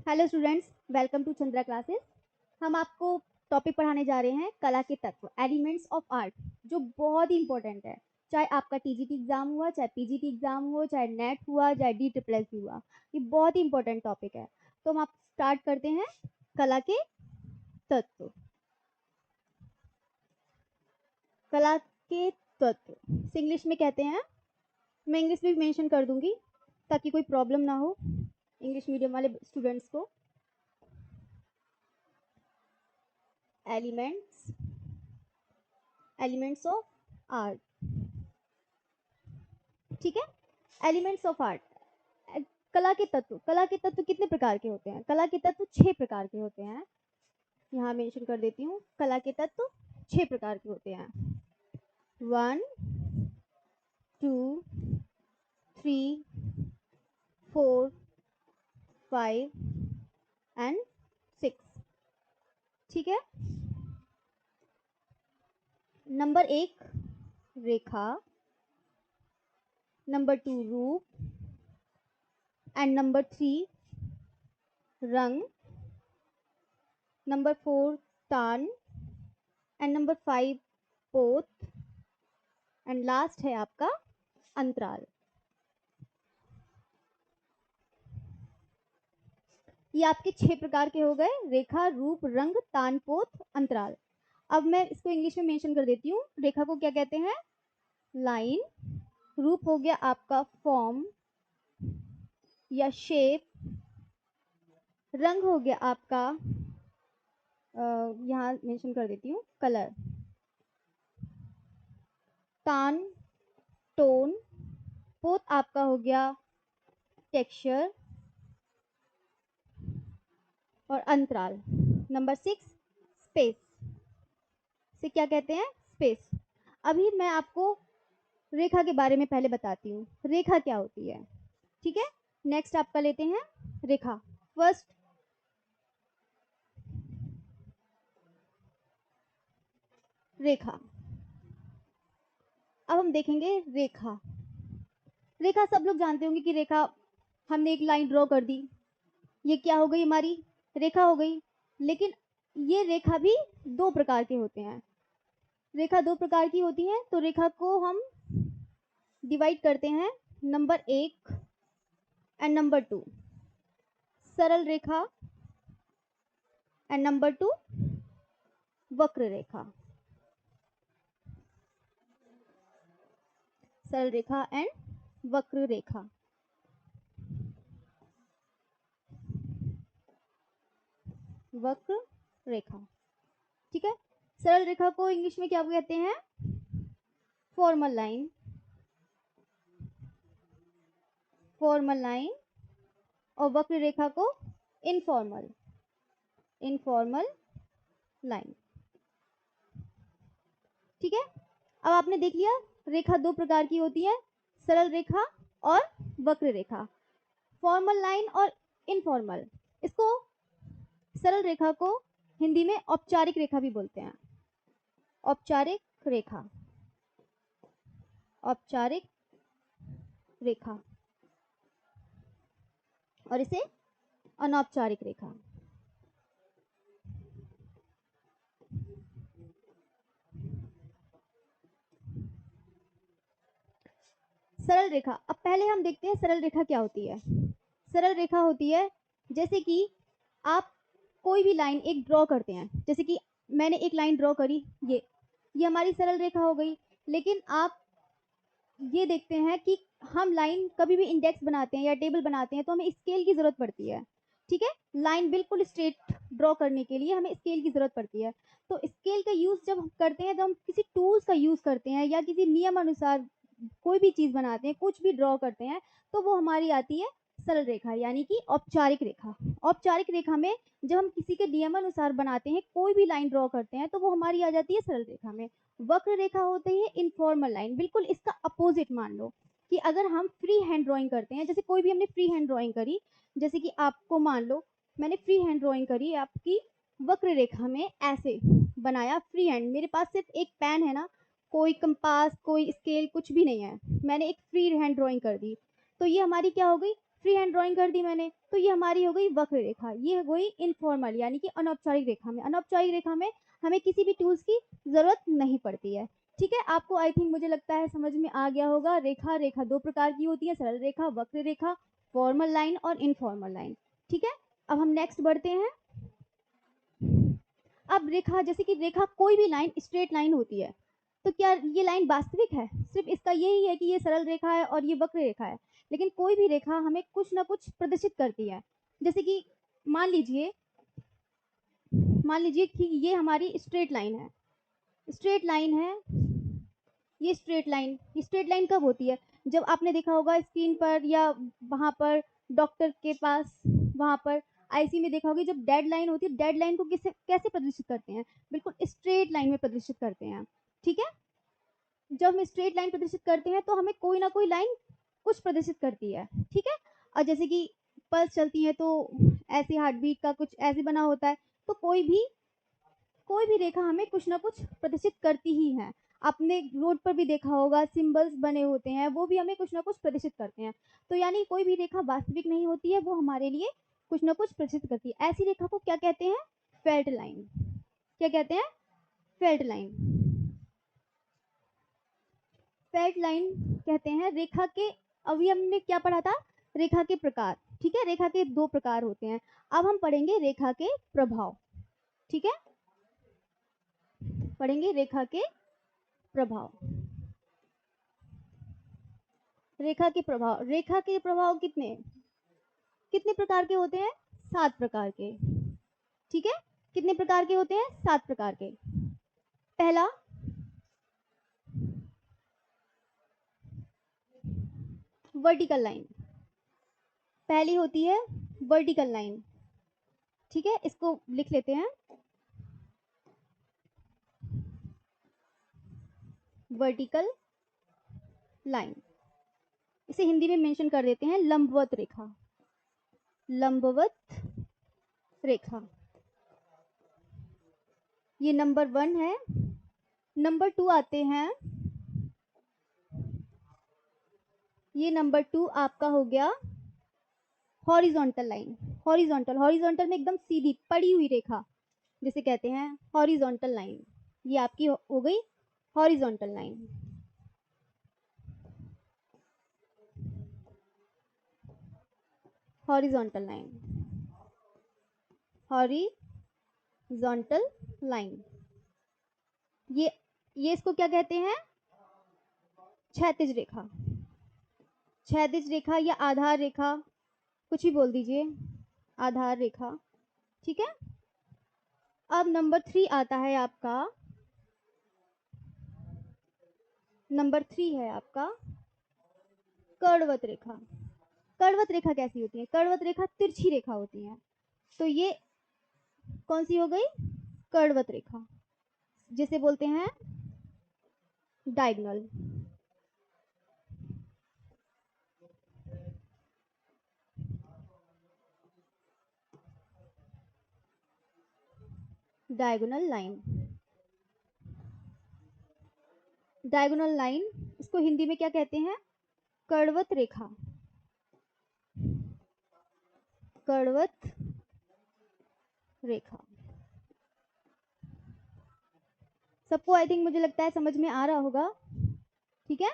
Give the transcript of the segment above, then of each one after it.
Hello students, welcome to Chandra classes. हम आपको topic पढ़ाने जा रहे हैं कला के तत्व, एलिमेंट्स ऑफ आर्ट, जो बहुत ही इंपॉर्टेंट है। चाहे आपका टीजीटी एग्जाम हुआ, चाहे पीजीटी एग्जाम हुआ, चाहे नेट हुआ, चाहे डी ट्रिपल एस हुआ, ये बहुत ही इंपॉर्टेंट टॉपिक है। तो हम आप स्टार्ट करते हैं कला के तत्व। कला के तत्व इंग्लिश में कहते हैं, मैं इंग्लिश में भी मेंशन कर दूंगी ताकि कोई प्रॉब्लम ना हो इंग्लिश मीडियम वाले स्टूडेंट्स को। एलिमेंट्स ऑफ आर्ट, ठीक है। एलिमेंट्स ऑफ आर्ट, कला के तत्व कितने प्रकार के होते हैं? कला के तत्व 6 प्रकार के होते हैं। यहाँ मेंशन कर देती हूँ, कला के तत्व 6 प्रकार के होते हैं। 1 2 3 4 5 एंड 6, ठीक है। नंबर 1 रेखा, नंबर 2 रूप, एंड नंबर 3 रंग, नंबर 4 तान, एंड नंबर 5 पोत, एंड लास्ट है आपका अंतराल। ये आपके 6 प्रकार के हो गए, रेखा, रूप, रंग, तान, पोत, अंतराल। अब मैं इसको इंग्लिश में मेंशन कर देती हूँ। रेखा को क्या कहते हैं? लाइन। रूप हो गया आपका फॉर्म या शेप। रंग हो गया आपका, यहाँ मेंशन कर देती हूँ, कलर। तान, टोन। पोत आपका हो गया टेक्सचर। और अंतराल नंबर 6 स्पेस, से क्या कहते हैं? स्पेस। अभी मैं आपको रेखा के बारे में पहले बताती हूँ, रेखा क्या होती है, ठीक है। नेक्स्ट आपका लेते हैं रेखा। फर्स्ट रेखा। अब हम देखेंगे रेखा। रेखा सब लोग जानते होंगे कि रेखा, हमने एक लाइन ड्रॉ कर दी, ये क्या हो गई? हमारी रेखा हो गई। लेकिन ये रेखा भी 2 प्रकार के होते हैं। रेखा 2 प्रकार की होती है, तो रेखा को हम डिवाइड करते हैं नंबर 1 एंड नंबर 2, सरल रेखा, एंड नंबर 2 वक्र रेखा। सरल रेखा एंड वक्र रेखा। वक्र रेखा, ठीक है। सरल रेखा को इंग्लिश में क्या कहते हैं? Formal line. Formal line. और वक्र रेखा को इनफॉर्मल लाइन, ठीक है। अब आपने देख लिया रेखा 2 प्रकार की होती है, सरल रेखा और वक्र रेखा, फॉर्मल लाइन और इनफॉर्मल। इसको, सरल रेखा को हिंदी में औपचारिक रेखा भी बोलते हैं। औपचारिक रेखा, औपचारिक रेखा, और इसे अनौपचारिक रेखा। सरल रेखा, अब पहले हम देखते हैं सरल रेखा क्या होती है। सरल रेखा होती है जैसे कि आप कोई भी लाइन एक ड्रॉ करते हैं, जैसे कि मैंने एक लाइन ड्रॉ करी, ये हमारी सरल रेखा हो गई। लेकिन आप ये देखते हैं कि हम लाइन कभी भी इंडेक्स बनाते हैं या टेबल बनाते हैं तो हमें स्केल की जरूरत पड़ती है, ठीक है। लाइन बिल्कुल स्ट्रेट ड्रॉ करने के लिए हमें स्केल की जरूरत पड़ती है। तो स्केल का यूज जब हम करते हैं, तो हम किसी टूल्स का यूज करते हैं या किसी नियम अनुसार कोई भी चीज बनाते हैं, कुछ भी ड्रॉ करते हैं, तो वो हमारी आती है सरल रेखा, यानी कि औपचारिक रेखा। औपचारिक रेखा में जब हम किसी के नियमानुसार बनाते हैं, कोई भी लाइन ड्रॉ करते हैं, तो वो हमारी आ जाती है सरल रेखा में। वक्र रेखा होती है इनफॉर्मल लाइन, बिल्कुल इसका अपोजिट मान लो कि अगर हम फ्री हैंड ड्राइंग करते हैं, जैसे कोई भी हमने फ्री हैंड ड्राइंग करी, जैसे कि आपको मान लो मैंने फ्री हैंड ड्राइंग करी आपकी वक्र रेखा में, ऐसे बनाया फ्री हैंड, मेरे पास सिर्फ एक पेन है ना, कोई कंपास कोई स्केल कुछ भी नहीं है, मैंने एक फ्री हैंड ड्राइंग कर दी, तो ये हमारी क्या हो गई? फ्री हैंड ड्राइंग कर दी मैंने, तो ये हमारी हो गई वक्र रेखा, ये हो गई इनफॉर्मल यानी कि अनौपचारिक रेखा में। अनौपचारिक रेखा में हमें किसी भी टूल्स की जरूरत नहीं पड़ती है। ठीक है, आपको आई थिंक मुझे लगता है समझ में आ गया होगा। रेखा रेखा दो प्रकार की होती है, सरल रेखा, वक्र रेखा, फॉर्मल लाइन और इनफॉर्मल लाइन। ठीक है, अब हम नेक्स्ट बढ़ते हैं। अब रेखा, जैसे कि रेखा कोई भी लाइन स्ट्रेट लाइन होती है, तो क्या ये लाइन वास्तविक है? सिर्फ इसका यही है कि ये सरल रेखा है और ये वक्र रेखा है, लेकिन कोई भी रेखा हमें कुछ ना कुछ प्रदर्शित करती है। जैसे कि मान लीजिए कि ये हमारी स्ट्रेट लाइन है, स्ट्रेट लाइन है, ये स्ट्रेट लाइन। ये स्ट्रेट लाइन कब होती है? जब आपने देखा होगा स्क्रीन पर या वहां पर डॉक्टर के पास, वहां पर आईसी में देखा होगा, जब डेड लाइन होती है, डेड लाइन को किसे कैसे प्रदर्शित करते हैं? बिल्कुल स्ट्रेट लाइन में प्रदर्शित करते हैं। ठीक है, जब हम स्ट्रेट लाइन प्रदर्शित करते हैं तो हमें कोई ना कोई लाइन कुछ प्रदर्शित करती है। ठीक है, और जैसे कि पल्स चलती है तो ऐसे हार्ट बीट का कुछ ऐसे बना होता है, तो कोई भी रेखा हमें कुछ ना कुछ प्रदर्शित करती ही है। आपने रोड पर भी देखा होगा सिंबल्स बने होते हैं, वो भी हमें कुछ ना कुछ प्रदर्शित करते हैं। तो यानी कोई भी रेखा वास्तविक नहीं होती है, वो हमारे लिए कुछ ना कुछ प्रदर्शित करती है। ऐसी रेखा को क्या कहते हैं? Felt line. क्या कहते हैं? Felt line. फेल्ट लाइन कहते हैं रेखा के, अभी हमने क्या पढ़ा था? रेखा के प्रकार। ठीक है, रेखा के दो प्रकार होते हैं। अब हम पढ़ेंगे रेखा के प्रभाव। ठीक है, पढ़ेंगे रेखा के प्रभाव। रेखा के प्रभाव, रेखा के प्रभाव कितने कितने प्रकार के होते हैं? 7 प्रकार के। ठीक है, कितने प्रकार के होते हैं? 7 प्रकार के। पहला, वर्टिकल लाइन। पहली होती है वर्टिकल लाइन। ठीक है, इसको लिख लेते हैं, वर्टिकल लाइन। इसे हिंदी में मेंशन कर देते हैं लंबवत रेखा। लंबवत रेखा, ये नंबर 1 है। नंबर 2 आते हैं, ये नंबर 2 आपका हो गया हॉरिजॉन्टल लाइन। हॉरिजॉन्टल, हॉरिजॉन्टल में एकदम सीधी पड़ी हुई रेखा जिसे कहते हैं हॉरिजॉन्टल लाइन। ये आपकी हो गई horizontal line. Horizontal line, horizontal line. ये इसको क्या कहते हैं? क्षैतिज रेखा। क्षैतिज रेखा या आधार रेखा, कुछ भी बोल दीजिए, आधार रेखा। ठीक है, अब नंबर 3 आता है आपका, नंबर 3 है आपका कर्णवत रेखा। कर्णवत रेखा कैसी होती है? कर्णवत रेखा तिरछी रेखा होती है। तो ये कौन सी हो गई? कर्णवत रेखा, जिसे बोलते हैं diagonal. Diagonal line. Diagonal line, इसको हिंदी में क्या कहते हैं? कर्णवत रेखा। कर्णवत रेखा। सबको आई थिंक मुझे लगता है समझ में आ रहा होगा। ठीक है,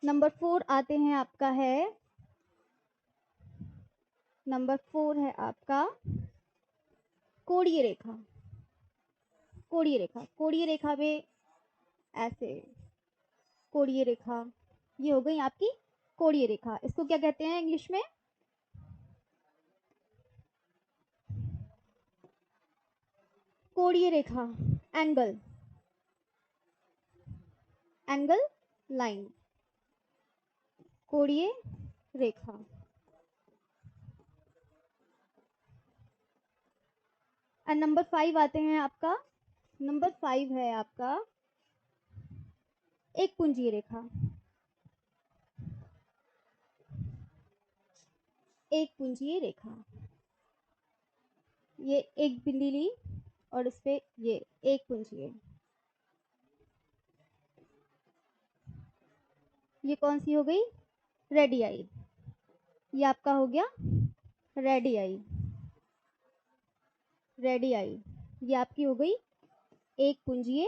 नंबर 4 आते हैं आपका है, नंबर 4 है आपका कोणीय रेखा। कोणीय रेखा, कोणीय रेखा में ऐसे कोणीय रेखा, ये हो गई आपकी कोणीय रेखा। इसको क्या कहते हैं इंग्लिश में? कोणीय रेखा, एंगल, एंगल लाइन, कोणीय रेखा। और नंबर 5 आते हैं आपका, नंबर 5 है आपका एक पुंजीय रेखा। एक पुंजीय रेखा, ये एक बिंदी ली और इस पे ये एक पुंजीय। ये कौन सी हो गई? रेडियाई। ये आपका हो गया रेडियाई, रेडियाई। ये आपकी हो गई एक पुंजीय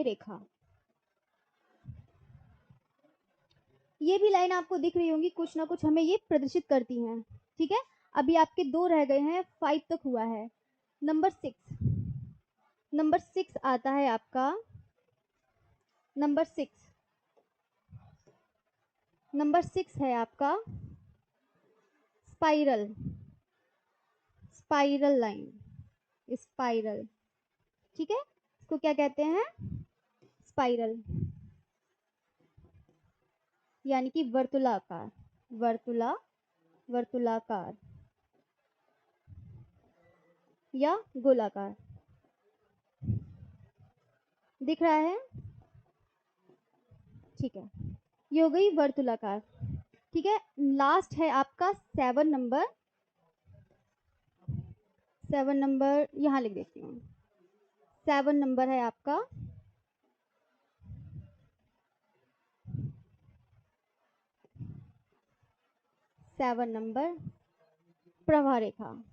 रेखा। ये भी लाइन आपको दिख रही होंगी, कुछ ना कुछ हमें ये प्रदर्शित करती हैं। ठीक है, अभी आपके 2 रह गए हैं, 5 तक हुआ है। नंबर 6 आता है आपका, नंबर 6 है आपका स्पाइरल, स्पाइरल लाइन, स्पाइरल। ठीक है, इसको क्या कहते हैं? स्पाइरल, यानी कि वर्तुलाकार, वर्तुलाकार या गोलाकार। दिख रहा है? ठीक है, ये हो गई वर्तुलाकार। ठीक है, लास्ट है आपका 7 नंबर, 7 नंबर यहाँ लिख देती हूँ। 7 नंबर है आपका प्रवाह रेखा।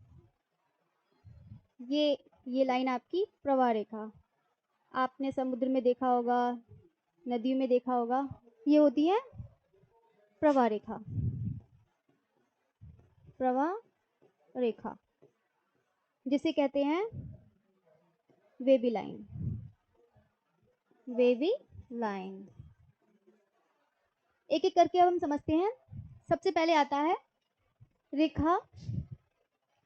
ये लाइन आपकी प्रवाह रेखा, आपने समुद्र में देखा होगा, नदियों में देखा होगा, ये होती है प्रवाह रेखा, प्रवाह रेखा, जिसे कहते हैं वेवी लाइन, वेवी लाइन। एक एक करके अब हम समझते हैं। सबसे पहले आता है रेखा,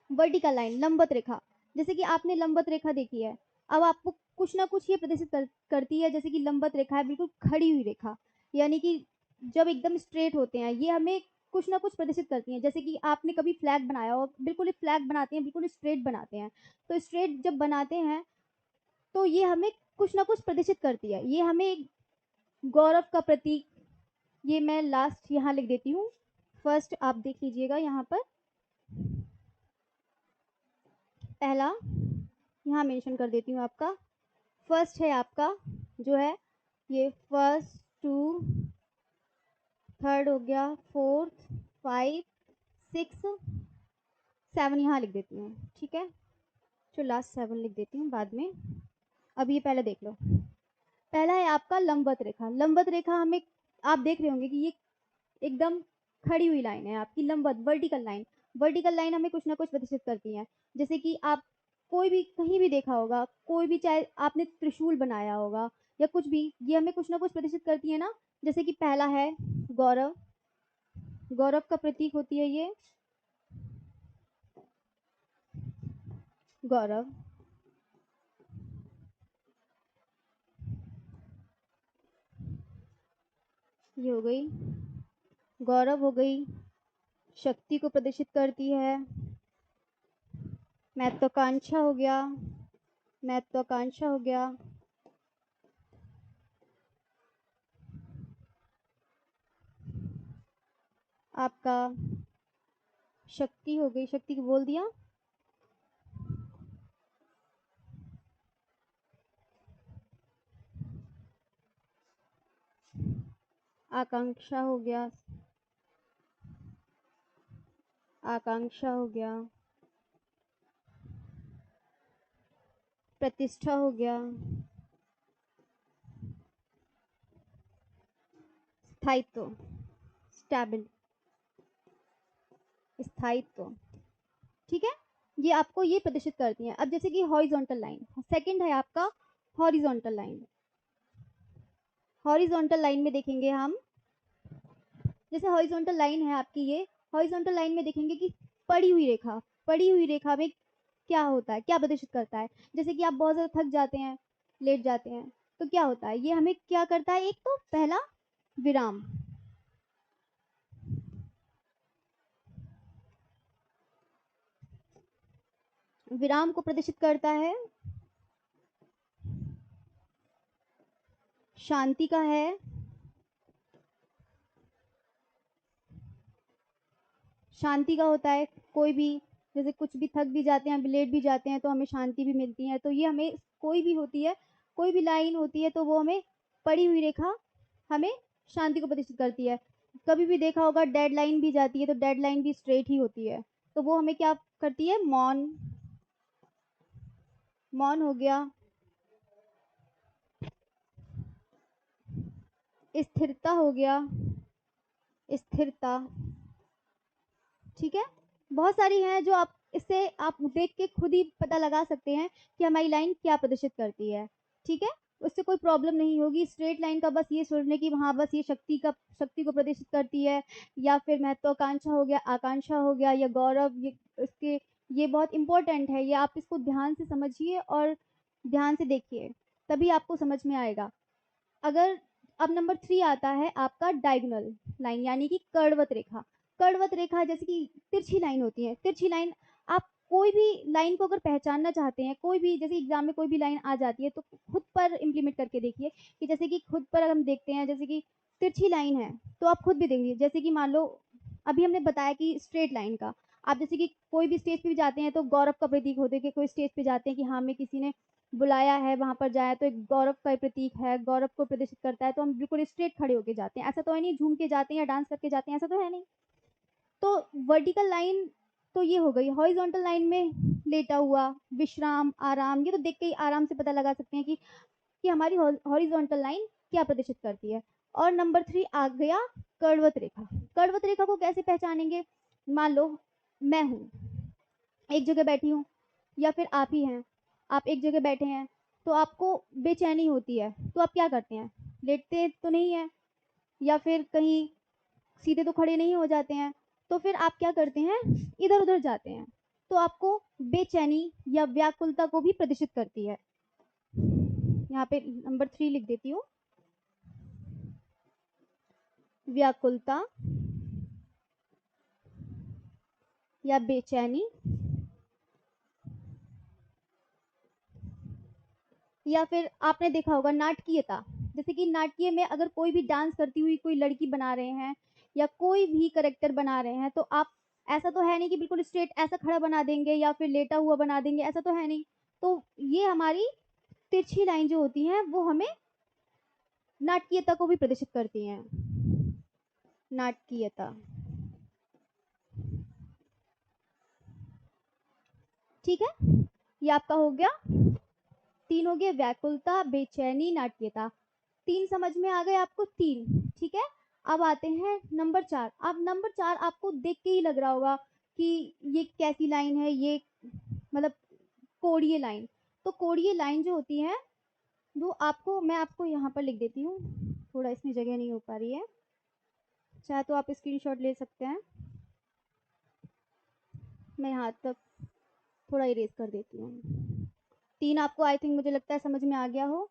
वर्टिकल लाइन, लंबवत रेखा। जैसे कि आपने लंबवत रेखा देखी है, अब आपको कुछ ना कुछ ये प्रदर्शित करती है। जैसे कि लंबवत रेखा है बिल्कुल खड़ी हुई रेखा, यानी कि जब एकदम स्ट्रेट होते हैं ये हमें कुछ ना कुछ प्रदर्शित करती हैं। जैसे कि आपने कभी फ्लैग बनाया हो, बिल्कुल फ्लैग बनाते हैं, बिल्कुल स्ट्रेट बनाते हैं, तो स्ट्रेट जब बनाते हैं तो ये हमें कुछ ना कुछ प्रदर्शित करती है। ये हमें गौरव का प्रतीक, ये मैं लास्ट यहाँ लिख देती हूँ। फर्स्ट आप देख लीजिएगा यहाँ पर, पहला यहाँ मेंशन कर देती हूँ आपका। फर्स्ट है आपका जो है ये फर्स्ट, 2, थर्ड हो गया, 4, 5, 6, 7 यहाँ लिख देती हूँ। ठीक है, जो लास्ट 7 लिख देती हूँ बाद में। अब ये पहले देख लो, पहला है आपका लंबवत रेखा। लंबवत रेखा हमें, आप देख रहे होंगे कि ये एकदम खड़ी हुई लाइन है आपकी, लंबवत वर्टिकल लाइन। वर्टिकल लाइन हमें कुछ ना कुछ प्रदर्शित करती है। जैसे कि आप कोई भी कहीं भी देखा होगा, कोई भी, चाहे आपने त्रिशूल बनाया होगा या कुछ भी, ये हमें कुछ ना कुछ प्रदर्शित करती है ना। जैसे कि पहला है गौरव, गौरव का प्रतीक होती है ये, गौरव। ये हो गई गौरव, हो गई, शक्ति को प्रदर्शित करती है। महत्वाकांक्षा हो गया, महत्वाकांक्षा हो गया, आपका शक्ति हो गई, शक्ति को बोल दिया। आकांक्षा हो गया, आकांक्षा हो गया, प्रतिष्ठा हो गया, स्थायित्व, स्टेबल, स्थायित्व। ठीक है, ये आपको ये प्रदर्शित करती हैं। अब जैसे कि हॉरिजॉन्टल लाइन, सेकंड है आपका हॉरिजॉन्टल लाइन। हॉरिजॉन्टल लाइन में देखेंगे हम, जैसे हॉरिजॉन्टल लाइन है आपकी, ये हॉरिजॉन्टल लाइन में देखेंगे कि पड़ी हुई रेखा, पड़ी हुई रेखा में क्या होता है, क्या प्रदर्शित करता है। जैसे कि आप बहुत ज़्यादा थक जाते हैं, लेट जाते हैं, तो क्या होता है, ये हमें क्या करता है, एक तो पहला विराम, विराम को प्रदर्शित करता है। शांति का है, शांति का होता है, कोई भी जैसे कुछ भी थक भी जाते हैं, लेट भी जाते हैं, तो हमें शांति भी मिलती है। तो ये हमें कोई भी होती है, कोई भी लाइन होती है, तो वो हमें पड़ी हुई रेखा हमें शांति को प्रदर्शित करती है। कभी भी देखा होगा डेड लाइन भी जाती है तो डेड लाइन भी स्ट्रेट ही होती है, तो वो हमें क्या करती है, मौन, मौन हो गया, स्थिरता हो गया, स्थिरता, ठीक है। बहुत सारी हैं जो आप इससे आप देख के खुद ही पता लगा सकते हैं कि हमारी लाइन क्या प्रदर्शित करती है, ठीक है। उससे कोई प्रॉब्लम नहीं होगी। स्ट्रेट लाइन का बस ये सोचने की हाँ बस ये शक्ति को प्रदर्शित करती है, या फिर महत्वाकांक्षा हो गया, आकांक्षा हो गया, या गौरव, ये बहुत इंपॉर्टेंट है, ये आप इसको ध्यान से समझिए और ध्यान से देखिए, तभी आपको समझ में आएगा। अगर अब नंबर 3 आता है आपका डायगोनल लाइन, यानी कि कर्णवत रेखा। कर्णवत रेखा जैसे कि तिरछी लाइन होती है। तिरछी लाइन, आप कोई भी लाइन को अगर पहचानना चाहते हैं, कोई भी जैसे एग्जाम में कोई भी लाइन आ जाती है तो खुद पर इम्प्लीमेंट करके देखिए कि जैसे कि खुद पर अगर हम देखते हैं, जैसे कि तिरछी लाइन है तो आप खुद भी देखिए, जैसे कि मान लो अभी हमने बताया कि स्ट्रेट लाइन का, आप जैसे कि कोई भी स्टेज पे भी जाते हैं तो गौरव का प्रतीक होते हैं कि कोई स्टेज पे जाते हैं कि हाँ हमें किसी ने बुलाया है, वहां पर जाए तो एक गौरव का प्रतीक है, गौरव को प्रदर्शित करता है, तो हम बिल्कुल स्ट्रेट खड़े होके जाते हैं। ऐसा तो है नहीं झूम के जाते हैं या डांस करके जाते हैं, ऐसा तो है नहीं। तो वर्टिकल लाइन तो ये हो गई। हॉरिजॉन्टल लाइन में लेटा हुआ, विश्राम, आराम, ये तो देख के ही आराम से पता लगा सकते हैं कि हमारी हॉरिजॉन्टल लाइन क्या प्रदर्शित करती है। और नंबर 3 आ गया कर्णवत रेखा। कर्णवत रेखा को कैसे पहचानेंगे, मान लो मैं हूँ एक जगह बैठी हूँ, या फिर आप ही हैं, आप एक जगह बैठे हैं, तो आपको बेचैनी होती है, तो आप क्या करते हैं, लेटते तो नहीं है, या फिर कहीं सीधे तो खड़े नहीं हो जाते हैं, तो फिर आप क्या करते हैं, इधर उधर जाते हैं, तो आपको बेचैनी या व्याकुलता को भी प्रदर्शित करती है। यहाँ पे नंबर 3 लिख देती हूँ, व्याकुलता या बेचैनी, या फिर आपने देखा होगा नाटकीयता, जैसे कि नाटकीय में अगर कोई भी डांस करती हुई कोई लड़की बना रहे हैं या कोई भी करेक्टर बना रहे हैं, तो आप ऐसा तो है नहीं कि बिल्कुल स्ट्रेट ऐसा खड़ा बना देंगे या फिर लेटा हुआ बना देंगे, ऐसा तो है नहीं। तो ये हमारी तिरछी लाइन जो होती है वो हमें नाटकीयता को भी प्रदर्शित करती हैं। नाटकीयता, ठीक है, ये आपका हो गया। 3 हो गए, व्याकुलता, बेचैनी, नाटकीयता। 3 समझ में आ गए आपको, 3, ठीक है। अब आते हैं नंबर 4। अब नंबर 4 आपको देख के ही लग रहा होगा कि ये कैसी लाइन है, ये मतलब कोणीय लाइन। तो कोणीय लाइन जो होती है वो आपको, मैं आपको यहाँ पर लिख देती हूँ, थोड़ा इसमें जगह नहीं हो पा रही है, चाहे तो आप स्क्रीनशॉट ले सकते हैं, मैं यहाँ तक थोड़ा इरेज कर देती हूँ। 3 आपको आई थिंक मुझे लगता है समझ में आ गया हो,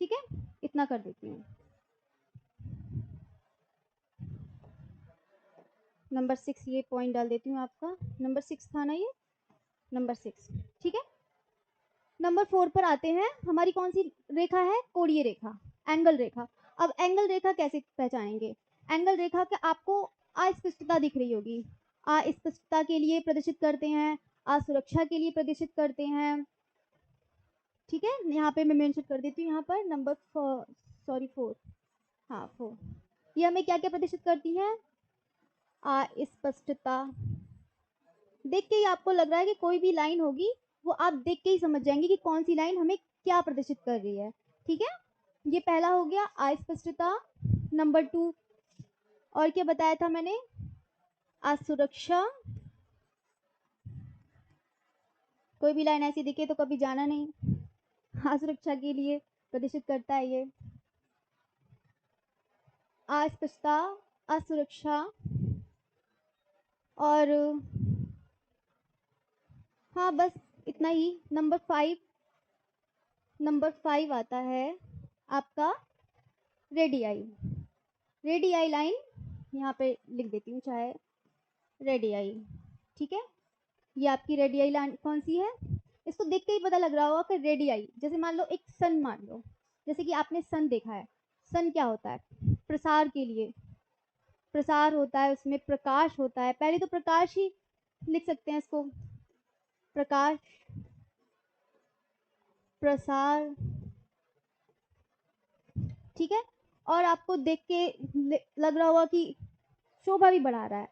ठीक है, इतना कर देती हूँ। नंबर 6 ये पॉइंट डाल देती हूँ आपका, नंबर 6 था ना ये, नंबर 6, ठीक है। नंबर 4 पर आते हैं, हमारी कौन सी रेखा है, कोणीय रेखा, एंगल रेखा। अब एंगल रेखा कैसे पहचानेंगे, एंगल रेखा के आपको अस्पष्टता दिख रही होगी, अस्पष्टता के लिए प्रदर्शित करते हैं, असुरक्षा के लिए प्रदर्शित करते हैं, ठीक है। यहाँ पे मैं मेंशन कर देती हूँ, यहाँ पर नंबर 4, हाँ 4, ये हमें क्या क्या प्रदर्शित करती है, अस्पष्टता। देख के ही आपको लग रहा है कि कोई भी लाइन होगी वो आप देख के ही समझ जाएंगे कि कौन सी लाइन हमें क्या प्रदर्शित कर रही है, ठीक है। ये पहला हो गया अस्पष्टता। नंबर 2 और क्या बताया था मैंने, असुरक्षा। कोई भी लाइन ऐसी दिखे तो कभी जाना नहीं, असुरक्षा के लिए प्रदर्शित करता है ये, अस्पष्टता, असुरक्षा। और हाँ बस इतना ही। नंबर 5 आता है आपका रेडियाई। रेडियाई लाइन यहाँ पे लिख देती हूँ, चाहे रेडियाई, ठीक है। ये आपकी रेडियाई लाइन कौन सी है, इसको देख के ही पता लग रहा होगा कि रेडियाई, जैसे मान लो एक सन, मान लो जैसे कि आपने सन देखा है, सन क्या होता है, प्रसार के लिए, प्रसार होता है, उसमें प्रकाश होता है, पहले तो प्रकाश ही लिख सकते हैं इसको, प्रकाश, प्रसार, ठीक है। और आपको देख के लग रहा होगा कि शोभा भी बढ़ा रहा है,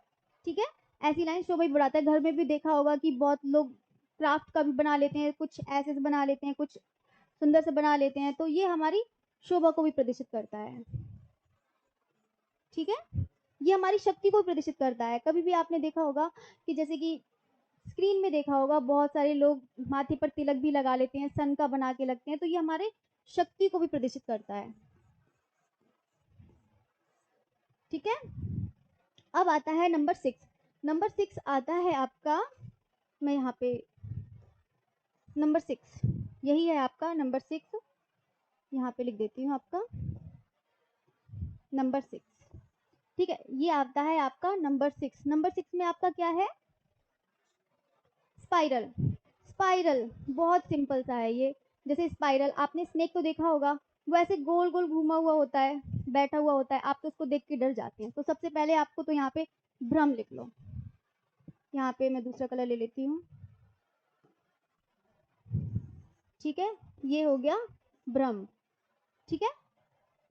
ठीक है। ऐसी लाइन शोभा भी बढ़ाता है। घर में भी देखा होगा कि बहुत लोग क्राफ्ट का भी बना लेते हैं, कुछ ऐसे से बना लेते हैं, कुछ सुंदर से बना लेते हैं, तो ये हमारी शोभा को भी प्रदर्शित करता है, ठीक है। ये हमारी शक्ति को प्रदर्शित करता है। कभी भी आपने देखा होगा कि जैसे कि स्क्रीन में देखा होगा बहुत सारे लोग माथे पर तिलक भी लगा लेते हैं, सन का बना के लगते हैं, तो ये हमारे शक्ति को भी प्रदर्शित करता है, ठीक है। अब आता है नंबर 6। नंबर 6 आता है आपका, मैं यहाँ पे नंबर 6, यही है आपका नंबर 6, यहाँ पे लिख देती हूँ आपका नंबर 6, ठीक है। ये आता है आपका नंबर 6। नंबर 6 में आपका क्या है? स्पाइरल। स्पाइरल बहुत सिंपल सा है ये। जैसे स्पाइरल, आपने स्नेक तो देखा होगा, वो ऐसे गोल गोल घूमा हुआ होता है, बैठा हुआ होता है, आप तो उसको देख के डर जाते हैं। तो सबसे पहले आपको तो यहाँ पे भ्रम लिख लो। यहाँ पे मैं दूसरा कलर ले लेती हूँ, ठीक है। ये हो गया भ्रम, ठीक है।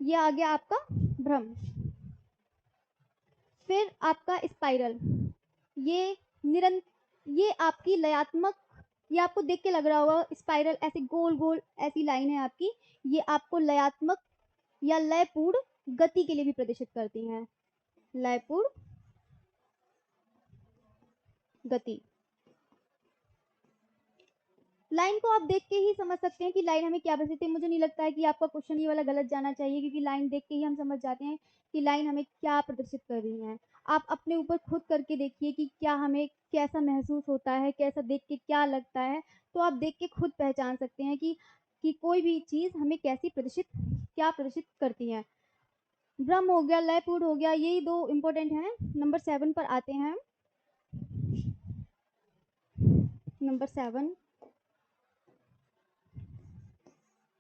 ये आ गया आपका भ्रम। फिर आपका स्पाइरल, ये ये आपकी लयात्मक, ये आपको देख के लग रहा होगा स्पाइरल ऐसे गोल गोल ऐसी लाइन है आपकी, ये आपको लयात्मक या लयपूर्ण गति के लिए भी प्रदर्शित करती हैं। लयपूर्ण गति, लाइन को आप देख के ही समझ सकते हैं कि लाइन हमें क्या प्रदर्शित है। मुझे नहीं लगता है कि आपका क्वेश्चन ये वाला गलत जाना चाहिए, क्योंकि लाइन देख के ही हम समझ जाते हैं कि लाइन हमें क्या प्रदर्शित कर रही है। आप अपने ऊपर खुद करके देखिए कि क्या हमें कैसा महसूस होता है, कैसा देख के क्या लगता है, तो आप देख के खुद पहचान सकते हैं कि कोई भी चीज़ हमें कैसी प्रदर्शित, क्या प्रदर्शित करती है। भ्रम हो गया, लयपूर्ण हो गया, यही दो इंपॉर्टेंट हैं। नंबर 7 पर आते हैं। नंबर 7,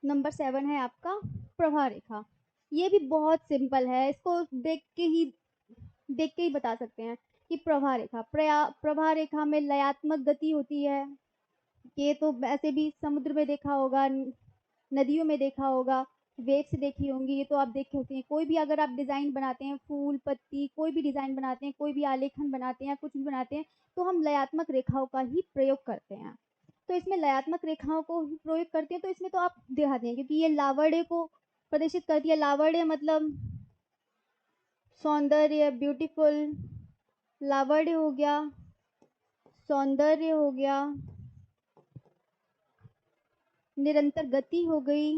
नंबर 7 है आपका प्रभा रेखा। ये भी बहुत सिंपल है, इसको देख के ही बता सकते हैं कि प्रभा रेखा, प्रभा रेखा में लयात्मक गति होती है। ये तो वैसे भी समुद्र में देखा होगा, नदियों में देखा होगा, वेव्स देखी होंगी, ये तो आप देखे होते हैं। कोई भी अगर आप डिज़ाइन बनाते हैं, फूल पत्ती कोई भी डिज़ाइन बनाते हैं, कोई भी आलेखन बनाते हैं, कुछ भी बनाते हैं, तो हम लयात्मक रेखाओं का ही प्रयोग करते हैं। तो इसमें लयात्मक रेखाओं को ही प्रयोग करते हैं, तो इसमें तो आप दिखा दें, क्योंकि ये लावण्य को प्रदर्शित करती है। लावण्य मतलब सौंदर्य, ब्यूटीफुल, लावण्य हो गया, सौंदर्य हो गया, निरंतर गति हो गई,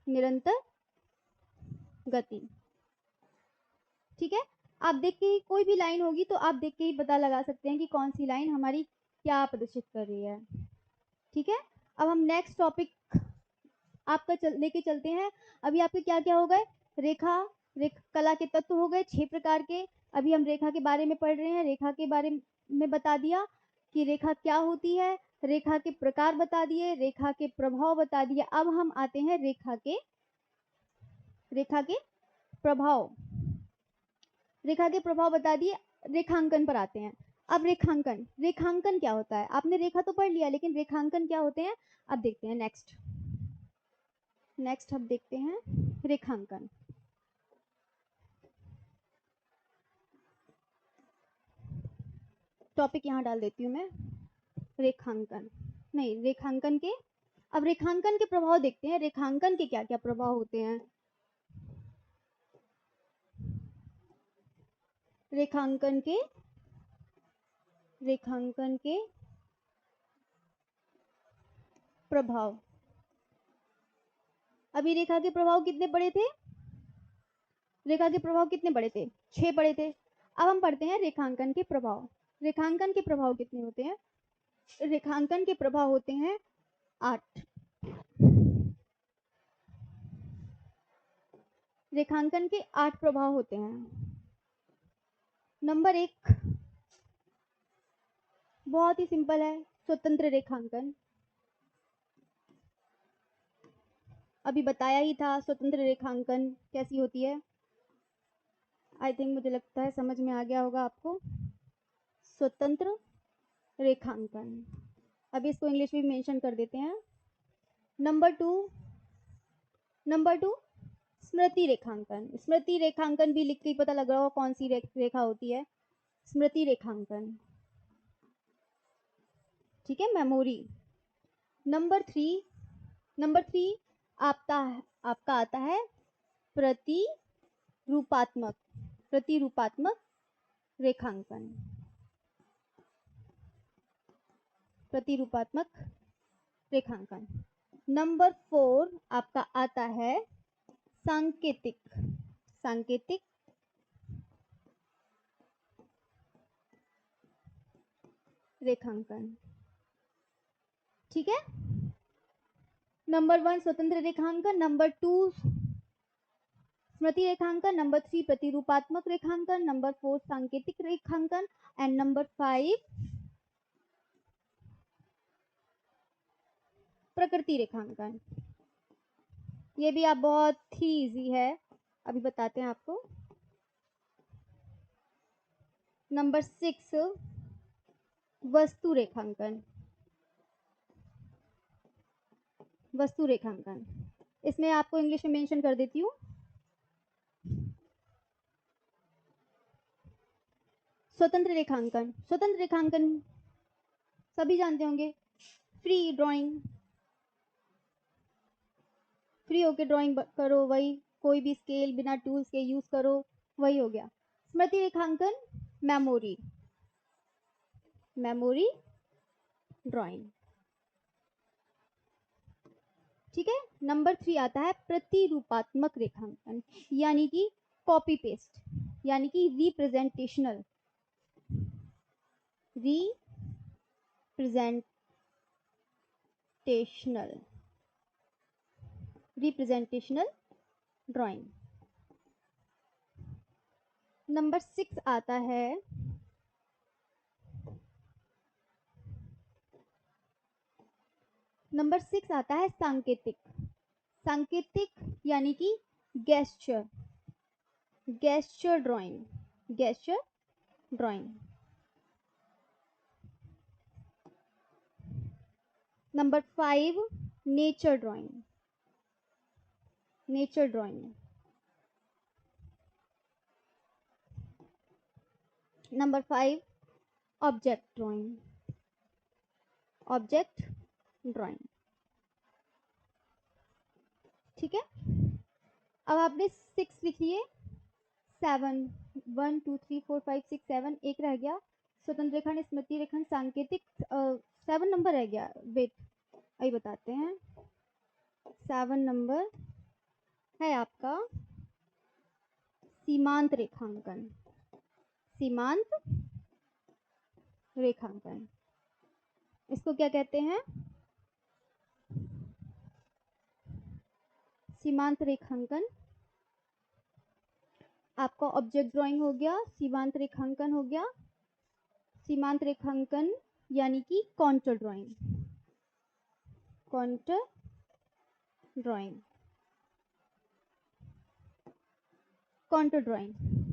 निरंतर गति, ठीक है। आप देख के ही कोई भी लाइन होगी तो आप देख के ही पता लगा सकते हैं कि कौन सी लाइन हमारी क्या प्रदर्शित कर रही है, ठीक है। अब हम नेक्स्ट टॉपिक आपका लेके चलते हैं। अभी आपके क्या क्या हो गए? कला के तत्व हो गए 6 प्रकार के। अभी हम रेखा के बारे में पढ़ रहे हैं। रेखा के बारे में बता दिया कि रेखा क्या होती है, रेखा के प्रकार बता दिए, रेखा के प्रभाव बता दिए। अब हम आते हैं रेखा के प्रभाव। रेखा के प्रभाव बता दिए, रेखांकन पर आते हैं। अब रेखांकन क्या होता है? आपने रेखा तो पढ़ लिया, लेकिन रेखांकन क्या होते हैं अब देखते हैं। नेक्स्ट अब देखते हैं रेखांकन। टॉपिक यहाँ डाल देती हूँ मैं, रेखांकन नहीं, रेखांकन के, अब रेखांकन के प्रभाव देखते हैं। रेखांकन के क्या क्या प्रभाव होते हैं? रेखांकन के प्रभाव। अभी रेखा के प्रभाव कितने पढ़े थे? रेखा के प्रभाव कितने पढ़े थे? 6 पढ़े थे। अब हम पढ़ते हैं रेखांकन के प्रभाव। रेखांकन के प्रभाव कितने होते हैं? रेखांकन के प्रभाव होते हैं 8। रेखांकन के 8 प्रभाव होते हैं। नंबर 1 बहुत ही सिंपल है, स्वतंत्र रेखांकन। अभी बताया ही था स्वतंत्र रेखांकन कैसी होती है। आई थिंक मुझे लगता है समझ में आ गया होगा आपको। स्वतंत्र रेखांकन, अभी इसको इंग्लिश में मेंशन कर देते हैं। नंबर 2 नंबर 2 स्मृति रेखांकन। स्मृति रेखांकन भी लिख के ही पता लग रहा होगा कौन सी रेखा होती है, स्मृति रेखांकन, ठीक है, मेमोरी। नंबर 3 आपका आता है प्रतिरूपात्मक रेखांकन, प्रतिरूपात्मक रेखांकन। नंबर 4 आपका आता है सांकेतिक रेखांकन, ठीक है। नंबर 1 स्वतंत्र रेखांकन, नंबर 2 स्मृति रेखांकन, नंबर 3 प्रतिरूपात्मक रेखांकन, नंबर 4 सांकेतिक रेखांकन एंड नंबर 5 प्रकृति रेखांकन। ये भी आप बहुत ही इजी है, अभी बताते हैं आपको। नंबर 6 वस्तु रेखांकन, इसमें आपको इंग्लिश में मेंशन कर देती हूँ। स्वतंत्र रेखांकन सभी जानते होंगे, फ्री होके ड्राइंग करो, वही कोई भी स्केल बिना टूल्स के यूज करो, वही हो गया। स्मृति रेखांकन मेमोरी ड्राइंग, ठीक है। नंबर 3 आता है प्रतिरूपात्मक रेखांकन, यानी कि कॉपी पेस्ट, यानी कि रिप्रेजेंटेशनल ड्राइंग। नंबर 6 आता है सांकेतिक यानी कि gesture drawing. Number 5 nature drawing. Number 5 object drawing, ठीक है। अब आपने 6 लिख लिए, 7 1 2 3 4 5 6 7 एक रह गया, स्वतंत्र रेखा, स्मृति रेखा, सांकेतिक 7 नंबर रह गया, वेट अभी बताते हैं। 7 नंबर है आपका सीमांत रेखांकन। इसको क्या कहते हैं? सीमांत रेखांकन। आपका ऑब्जेक्ट ड्राइंग हो गया, सीमांत रेखांकन हो गया। सीमांत रेखांकन यानी कि कॉन्टूर ड्राइंग,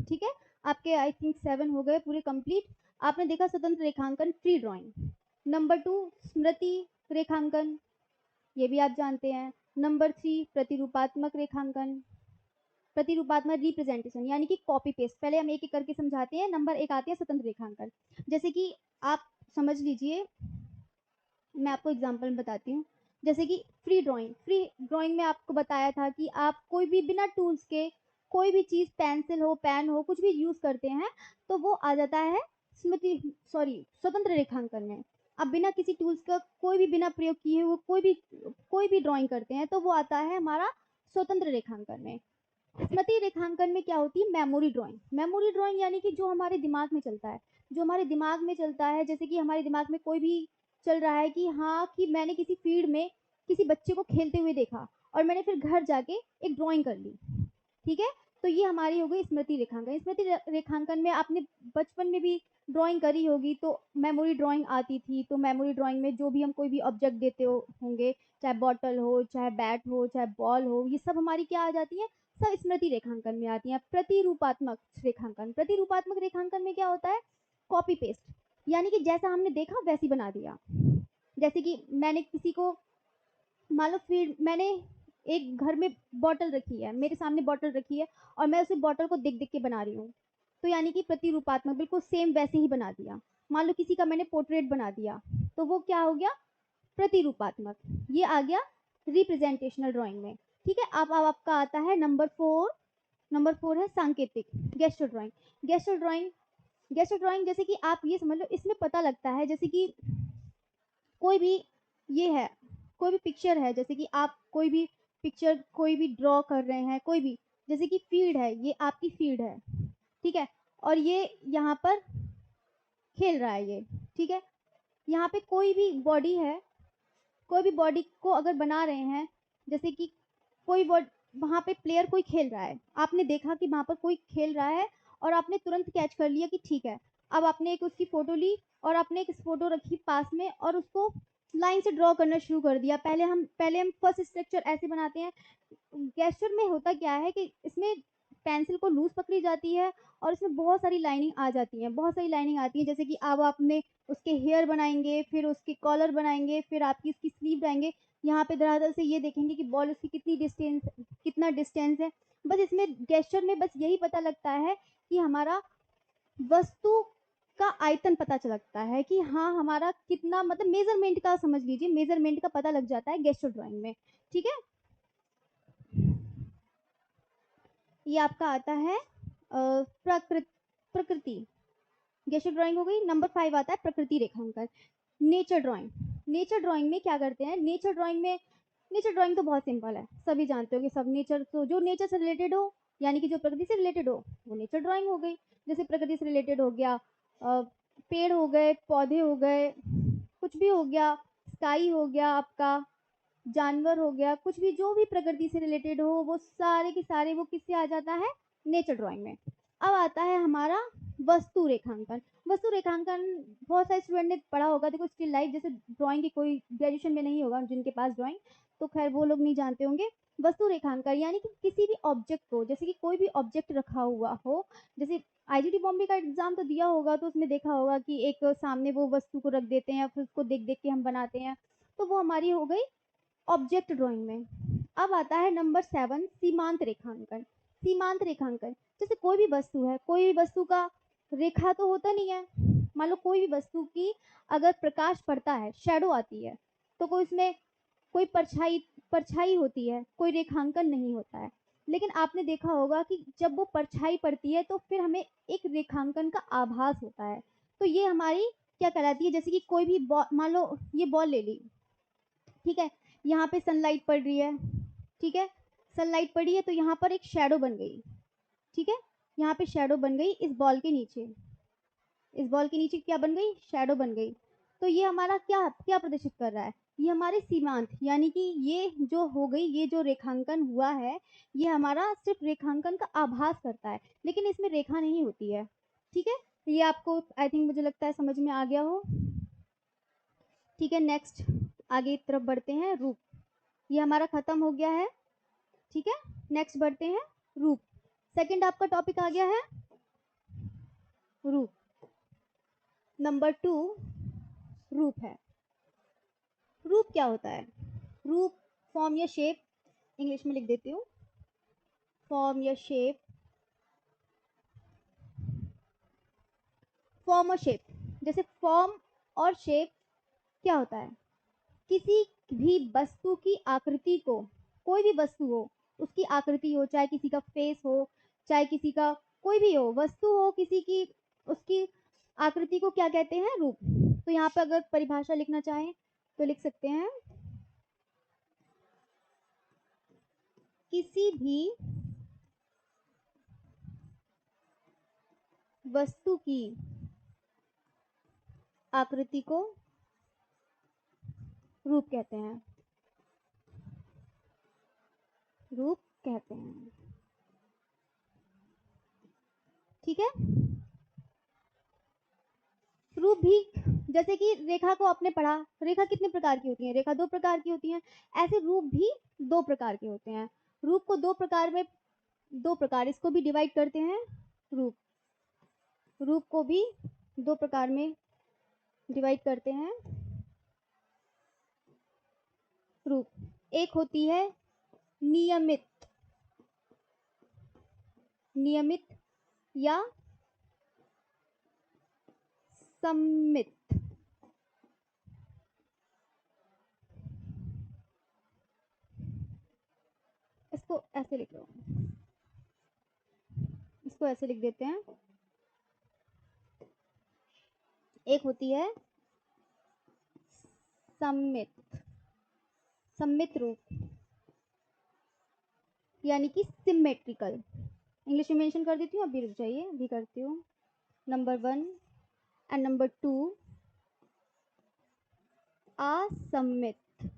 ठीक है। आपके आई थिंक 7 हो गए पूरे कंप्लीट। आपने देखा स्वतंत्र रेखांकन, फ्री ड्राइंग। नंबर 2 स्मृति रेखांकन, ये भी आप जानते हैं। नंबर 3 प्रतिरूपात्मक रिप्रेजेंटेशन यानी कि कॉपी पेस्ट। पहले हम एक एक करके समझाते हैं। नंबर 1 आते हैं स्वतंत्र रेखांकन, जैसे कि आप समझ लीजिए, मैं आपको एग्जांपल बताती हूँ। जैसे कि फ्री ड्राइंग में आपको बताया था कि आप कोई भी बिना टूल्स के कोई भी चीज, पेंसिल हो, पेन हो, कुछ भी यूज करते हैं तो वो आ जाता है स्वतंत्र रेखांकन में। अब बिना किसी टूल्स का, कोई भी बिना प्रयोग किए वो कोई भी ड्राइंग करते हैं तो वो आता है हमारा स्वतंत्र रेखांकन में। स्मृति रेखांकन में क्या होती है? मेमोरी ड्राइंग यानी कि जो हमारे दिमाग में चलता है, जैसे कि हमारे दिमाग में कोई भी चल रहा है कि हाँ, कि मैंने किसी फील्ड में किसी बच्चे को खेलते हुए देखा और मैंने फिर घर जाके एक ड्राइंग कर ली, ठीक है। तो ये हमारी हो गई स्मृति रेखांकन। स्मृति रेखांकन में आपने बचपन में भी ड्राइंग करी होगी, तो मेमोरी ड्राइंग आती थी। तो मेमोरी ड्राइंग में जो भी हम कोई भी ऑब्जेक्ट देते होंगे, चाहे बॉटल हो, चाहे बैट हो, चाहे बॉल हो, ये सब हमारी क्या आ जाती है? सब स्मृति रेखांकन में आती हैं। प्रतिरूपात्मक रेखांकन में क्या होता है? कॉपी पेस्ट, यानी कि जैसा हमने देखा वैसी बना दिया। जैसे कि मैंने किसी को, मान लो फील्ड, मैंने एक घर में बॉटल रखी है, मेरे सामने बॉटल रखी है और मैं उसी बॉटल को देख देख के बना रही हूँ, तो यानी कि प्रतिरूपात्मक, बिल्कुल सेम वैसे ही बना दिया। मान लो किसी का मैंने पोर्ट्रेट बना दिया, तो वो क्या हो गया, प्रतिरूपात्मक। ये आ गया रिप्रेजेंटेशनल ड्राइंग में। ठीक है, अब आपका आता है नंबर 4। नंबर 4 है सांकेतिक, gesture drawing. Gesture drawing, gesture drawing जैसे कि आप ये समझ लो, इसमें पता लगता है जैसे कि कोई भी ये है, कोई भी पिक्चर है, जैसे कि आप कोई भी पिक्चर कोई भी ड्रॉ कर रहे हैं, कोई भी, जैसे कि फील्ड है, ये आपकी फील्ड है, ठीक है, और ये यहाँ पर खेल रहा है ये, ठीक है, यहाँ पे कोई भी बॉडी है, कोई भी बॉडी को अगर बना रहे हैं, जैसे कि कोई वहाँ पे प्लेयर कोई खेल रहा है, आपने देखा कि वहाँ पर कोई खेल रहा है और आपने तुरंत कैच कर लिया कि ठीक है, अब आपने एक उसकी फोटो ली और आपने एक फोटो रखी पास में और उसको लाइन से ड्रॉ करना शुरू कर दिया। पहले हम फर्स्ट स्ट्रक्चर ऐसे बनाते हैं। गेस्चर में होता क्या है कि इसमें पेंसिल को लूज पकड़ी जाती है और इसमें बहुत सारी लाइनिंग आ जाती है, बहुत सारी लाइनिंग आती है, जैसे कि अब आपने उसके हेयर बनाएंगे, फिर उसके कॉलर बनाएंगे, फिर आपकी इसकी स्लीव बनाएंगे, यहाँ पे धरातल से ये देखेंगे कि बॉल उसकी कितनी डिस्टेंस, कितना डिस्टेंस है। बस इसमें गेस्चर में बस यही पता लगता है कि हमारा वस्तु का आयतन पता चलता है कि हाँ हमारा कितना, मतलब मेजरमेंट का, समझ लीजिए मेजरमेंट का पता लग जाता है गेस्चर ड्राइंग में। ठीक है, ये आपका आता है प्रकृति, गेस्चर ड्राइंग हो गई। नंबर 5 आता है प्रकृति रेखांकन, नेचर ड्राइंग। नेचर ड्राइंग में क्या करते हैं, नेचर ड्राइंग तो बहुत सिंपल है, सभी जानते हो कि सब नेचर, तो जो नेचर से रिलेटेड हो, यानी कि जो प्रकृति से रिलेटेड हो, वो नेचर ड्राइंग हो गई। जैसे प्रकृति से रिलेटेड हो गया, पेड़ हो गए, पौधे हो गए, कुछ भी हो गया, स्काई हो गया आपका, जानवर हो गया, कुछ भी जो भी प्रकृति से रिलेटेड हो, वो सारे के सारे वो किससे आ जाता है, नेचर ड्राइंग में। अब आता है हमारा वस्तु रेखांकन। वस्तु रेखांकन बहुत सारे स्टूडेंट ने पढ़ा होगा, देखो स्टिल लाइफ, जैसे ड्राइंग की कोई ग्रेजुएशन में नहीं होगा जिनके पास ड्राइंग, तो खैर वो लोग नहीं जानते होंगे। वस्तु रेखांकन यानी कि किसी भी ऑब्जेक्ट को, जैसे कि कोई भी ऑब्जेक्ट रखा हुआ हो, जैसे आईजीटी बॉम्बे का एग्जाम तो दिया होगा, तो उसमें देखा होगा कि एक सामने वो वस्तु को रख देते हैं या फिर उसको देख देख के हम बनाते हैं, तो वो हमारी हो गई ऑब्जेक्ट ड्राइंग में। अब आता है नंबर 7, सीमांत रेखांकन। सीमांत रेखांकन जैसे कोई भी वस्तु है, कोई भी वस्तु का रेखा तो होता नहीं है, मान लो कोई भी वस्तु की अगर प्रकाश पड़ता है, शैडो आती है, तो कोई इसमें कोई परछाई परछाई होती है, कोई रेखांकन नहीं होता है। लेकिन आपने देखा होगा कि जब वो परछाई पड़ती है तो फिर हमें एक रेखांकन का आभास होता है, तो ये हमारी क्या कहलाती है, जैसे कि कोई भी मान लो ये बॉल ले ली, ठीक है, यहाँ पे सनलाइट पड़ रही है, ठीक है, सनलाइट पड़ी है तो यहाँ पर एक शेडो बन गई, ठीक है, यहाँ पे शेडो बन गई इस बॉल के नीचे, इस बॉल के नीचे क्या बन गई, शेडो बन गई। तो ये हमारा क्या क्या प्रदर्शित कर रहा है, ये हमारे सीमांत, यानी कि ये जो हो गई, ये जो रेखांकन हुआ है, ये हमारा सिर्फ रेखांकन का आभास करता है, लेकिन इसमें रेखा नहीं होती है। ठीक है, ये आपको आई थिंक मुझे लगता है समझ में आ गया हो। ठीक है, नेक्स्ट आगे की तरफ बढ़ते हैं, रूप। ये हमारा खत्म हो गया है, ठीक है, नेक्स्ट बढ़ते हैं, रूप। सेकंड आपका टॉपिक आ गया है रूप। नंबर 2 रूप है। रूप क्या होता है, रूप फॉर्म या शेप, इंग्लिश में लिख देती हूँ, फॉर्म या शेप, फॉर्म और शेप। जैसे फॉर्म और शेप क्या होता है, किसी भी वस्तु की आकृति को, कोई भी वस्तु हो, उसकी आकृति हो, चाहे किसी का फेस हो, चाहे किसी का कोई भी हो, वस्तु हो किसी की, उसकी आकृति को क्या कहते हैं, रूप। तो यहाँ पर अगर परिभाषा लिखना चाहें तो लिख सकते हैं, किसी भी वस्तु की आकृति को रूप कहते हैं, रूप कहते हैं। ठीक है, रूप भी, जैसे कि रेखा को आपने पढ़ा, रेखा कितने प्रकार की होती है, रेखा 2 प्रकार की होती है, ऐसे रूप भी 2 प्रकार के होते हैं। रूप को 2 प्रकार में, 2 प्रकार इसको भी डिवाइड करते हैं, रूप, रूप को भी 2 प्रकार में डिवाइड करते हैं। रूप एक होती है नियमित, नियमित या सम्मित। इसको ऐसे लिख लो, इसको ऐसे लिख देते हैं। एक होती है सम्मित, सम्मित रूप, यानी कि सिमेट्रिकल। इंग्लिश में मेंशन कर देती हूँ, अभी रुक जाइए, अभी करती हूँ। Number 1 and number 2, असम्मित।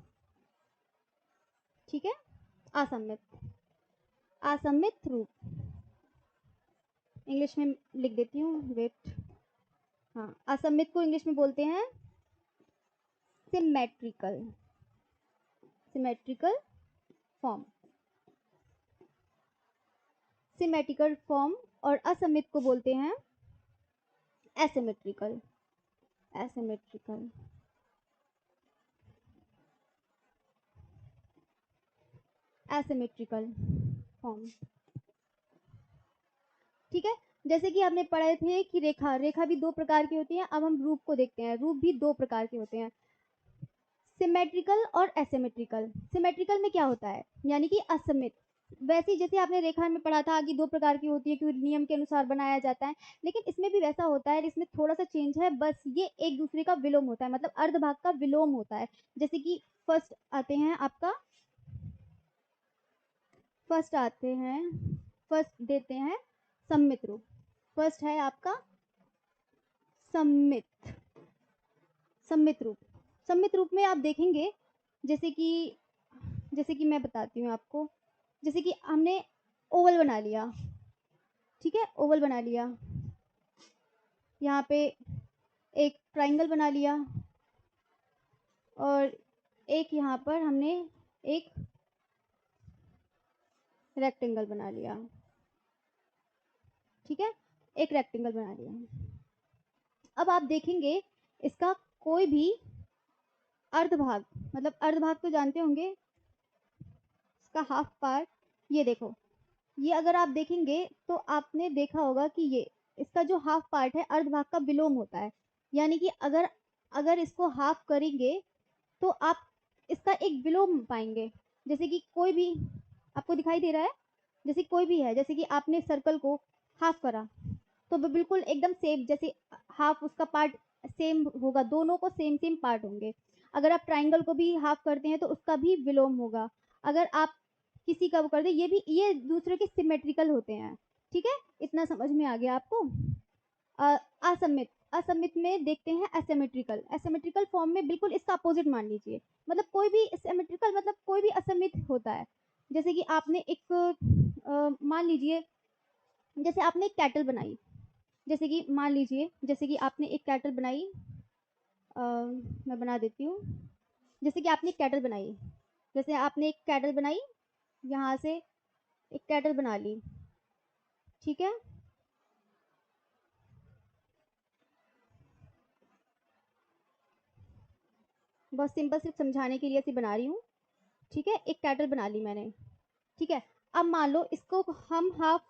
ठीक है, असम्मित, असम्मित रूप। इंग्लिश में लिख देती हूँ, वेट। हाँ, असम्मित को इंग्लिश में बोलते हैं symmetrical, symmetrical form, symmetrical form. और असम्मित को बोलते हैं एसिमेट्रिकल, एसिमेट्रिकल, एसिमेट्रिकल फॉर्म। ठीक है, जैसे कि आपने पढ़े थे कि रेखा, रेखा भी दो प्रकार की होती है। अब हम रूप को देखते हैं, रूप भी दो प्रकार के होते हैं, सिमेट्रिकल और एसिमेट्रिकल। सिमेट्रिकल में क्या होता है, यानी कि असममित। वैसे जैसे आपने रेखा में पढ़ा था कि दो प्रकार की होती है, कि नियम के अनुसार बनाया जाता है, लेकिन इसमें भी वैसा होता है, इसमें थोड़ा सा चेंज है, बस ये एक दूसरे का विलोम होता है, मतलब अर्धभाग का विलोम होता है। जैसे कि फर्स्ट आते हैं आपका, फर्स्ट आते हैं, फर्स्ट देते हैं सम्मित रूप। फर्स्ट है आपका सम्मित, सम्मित रूप। सम्मित रूप में आप देखेंगे, जैसे कि मैं बताती हूँ आपको, जैसे कि हमने ओवल बना लिया, ठीक है, ओवल बना लिया, यहाँ पे एक ट्राइंगल बना लिया, और एक यहाँ पर हमने एक रेक्टेंगल बना लिया। ठीक है, एक रेक्टेंगल बना लिया। अब आप देखेंगे इसका कोई भी अर्धभाग, मतलब अर्धभाग तो जानते होंगे, इसका हाफ पार्ट, ये देखो, ये अगर आप देखेंगे तो आपने देखा होगा कि ये इसका जो हाफ पार्ट है अर्धभाग का विलोम होता है, यानी कि अगर अगर इसको हाफ करेंगे तो आप इसका एक विलोम पाएंगे। जैसे कि कोई भी आपको दिखाई दे रहा है, जैसे कोई भी है, जैसे कि आपने सर्कल को हाफ करा तो वो बिल्कुल एकदम सेम, जैसे हाफ उसका पार्ट सेम होगा, दोनों को सेम सेम पार्ट होंगे। अगर आप ट्राइंगल को भी हाफ करते हैं तो उसका भी विलोम होगा। अगर आप किसी का वो कर दे, ये भी, ये दूसरे के सिमेट्रिकल होते हैं। ठीक है, इतना समझ में आ गया आपको। असममित, असममित में देखते हैं एसिमेट्रिकल। एसिमेट्रिकल फॉर्म में बिल्कुल इसका अपोजिट मान लीजिए, मतलब कोई भी सिमेट्रिकल मतलब कोई भी असममित होता है। जैसे कि आपने एक मान लीजिए, जैसे आपने एक कैटल बनाई, जैसे कि मान लीजिए, जैसे कि आपने एक कैटल बनाई, मैं बना देती हूँ। जैसे कि आपने एक कैटल बनाई, जैसे आपने एक कैटल बनाई, यहाँ से एक कैटल बना ली, ठीक है, बहुत सिंपल, सिर्फ समझाने के लिए ऐसे बना रही हूँ। ठीक है, एक कैटल बना ली मैंने, ठीक है। अब मान लो इसको हम हाफ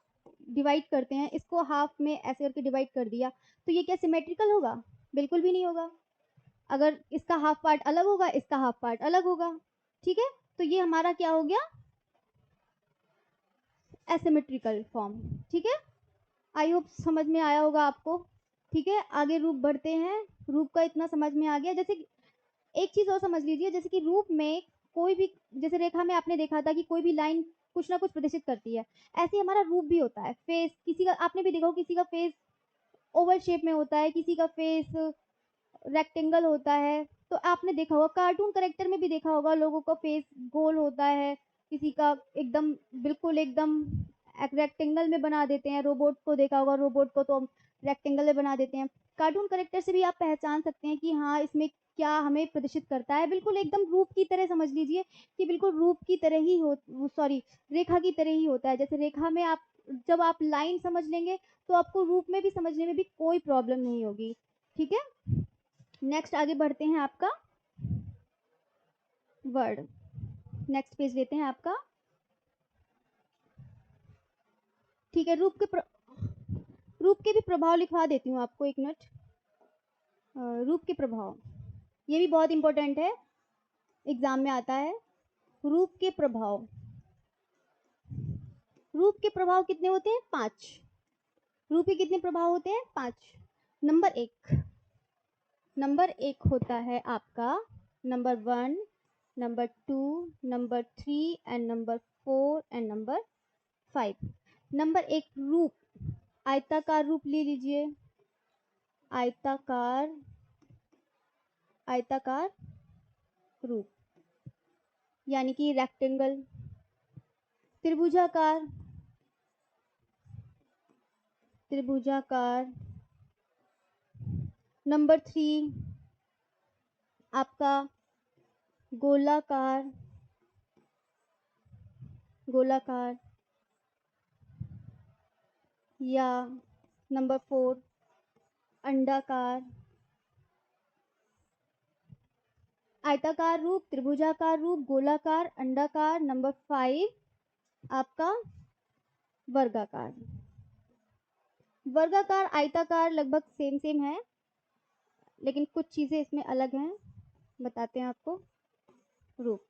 डिवाइड करते हैं, इसको हाफ में ऐसे करके डिवाइड कर दिया, तो ये क्या सिमेट्रिकल होगा? बिल्कुल भी नहीं होगा। अगर इसका हाफ पार्ट अलग होगा, इसका हाफ पार्ट अलग होगा। ठीक है, तो ये हमारा क्या हो गया, एसिमेट्रिकल फॉर्म। ठीक है, आई होप समझ में आया होगा आपको। ठीक है, आगे रूप बढ़ते हैं। रूप का इतना समझ में आ गया। जैसे एक चीज और समझ लीजिए, जैसे कि रूप में कोई भी, जैसे रेखा में आपने देखा था कि कोई भी लाइन कुछ ना कुछ प्रदर्शित करती है, ऐसे हमारा रूप भी होता है। फेस, किसी का आपने भी देखा हो, किसी का फेस ओवल शेप में होता है, किसी का फेस रेक्टेंगल होता है। तो आपने देखा होगा, कार्टून करेक्टर में भी देखा होगा, लोगों का फेस गोल होता है, किसी का एकदम बिल्कुल एकदम रेक्टेंगल में बना देते हैं। रोबोट को देखा होगा, रोबोट को तो रेक्टेंगल में बना देते हैं। कार्टून करेक्टर से भी आप पहचान सकते हैं कि हाँ, इसमें क्या हमें प्रदर्शित करता है। बिल्कुल एकदम रूप की तरह समझ लीजिए कि बिल्कुल रूप की तरह ही हो, सॉरी, रेखा की तरह ही होता है। जैसे रेखा में आप जब आप लाइन समझ लेंगे तो आपको रूप में भी समझने में भी कोई प्रॉब्लम नहीं होगी। ठीक है, नेक्स्ट आगे बढ़ते हैं, आपका वर्ड, नेक्स्ट पेज लेते हैं आपका ठीक है, रूप के भी प्रभाव लिखवा देती हूँ आपको, एक मिनट। रूप के प्रभाव, ये भी बहुत इंपॉर्टेंट है, एग्जाम में आता है। रूप के प्रभाव, रूप के प्रभाव कितने होते हैं? 5। रूप के कितने प्रभाव होते हैं? 5। नंबर एक होता है आपका number 1, number 2, number 3 and number 4 and number 5। Number एक, रूप, आयताकार रूप ले लीजिए, आयताकार रूप, यानी कि रेक्टेंगल, त्रिभुजाकार, नंबर 3 आपका गोलाकार, या नंबर 4 अंडाकार। आयताकार रूप, त्रिभुजाकार रूप, गोलाकार, अंडाकार। नंबर 5 आपका वर्गाकार। वर्गाकार, आयताकार लगभग सेम है, लेकिन कुछ चीजें इसमें अलग हैं, बताते हैं आपको। रूप,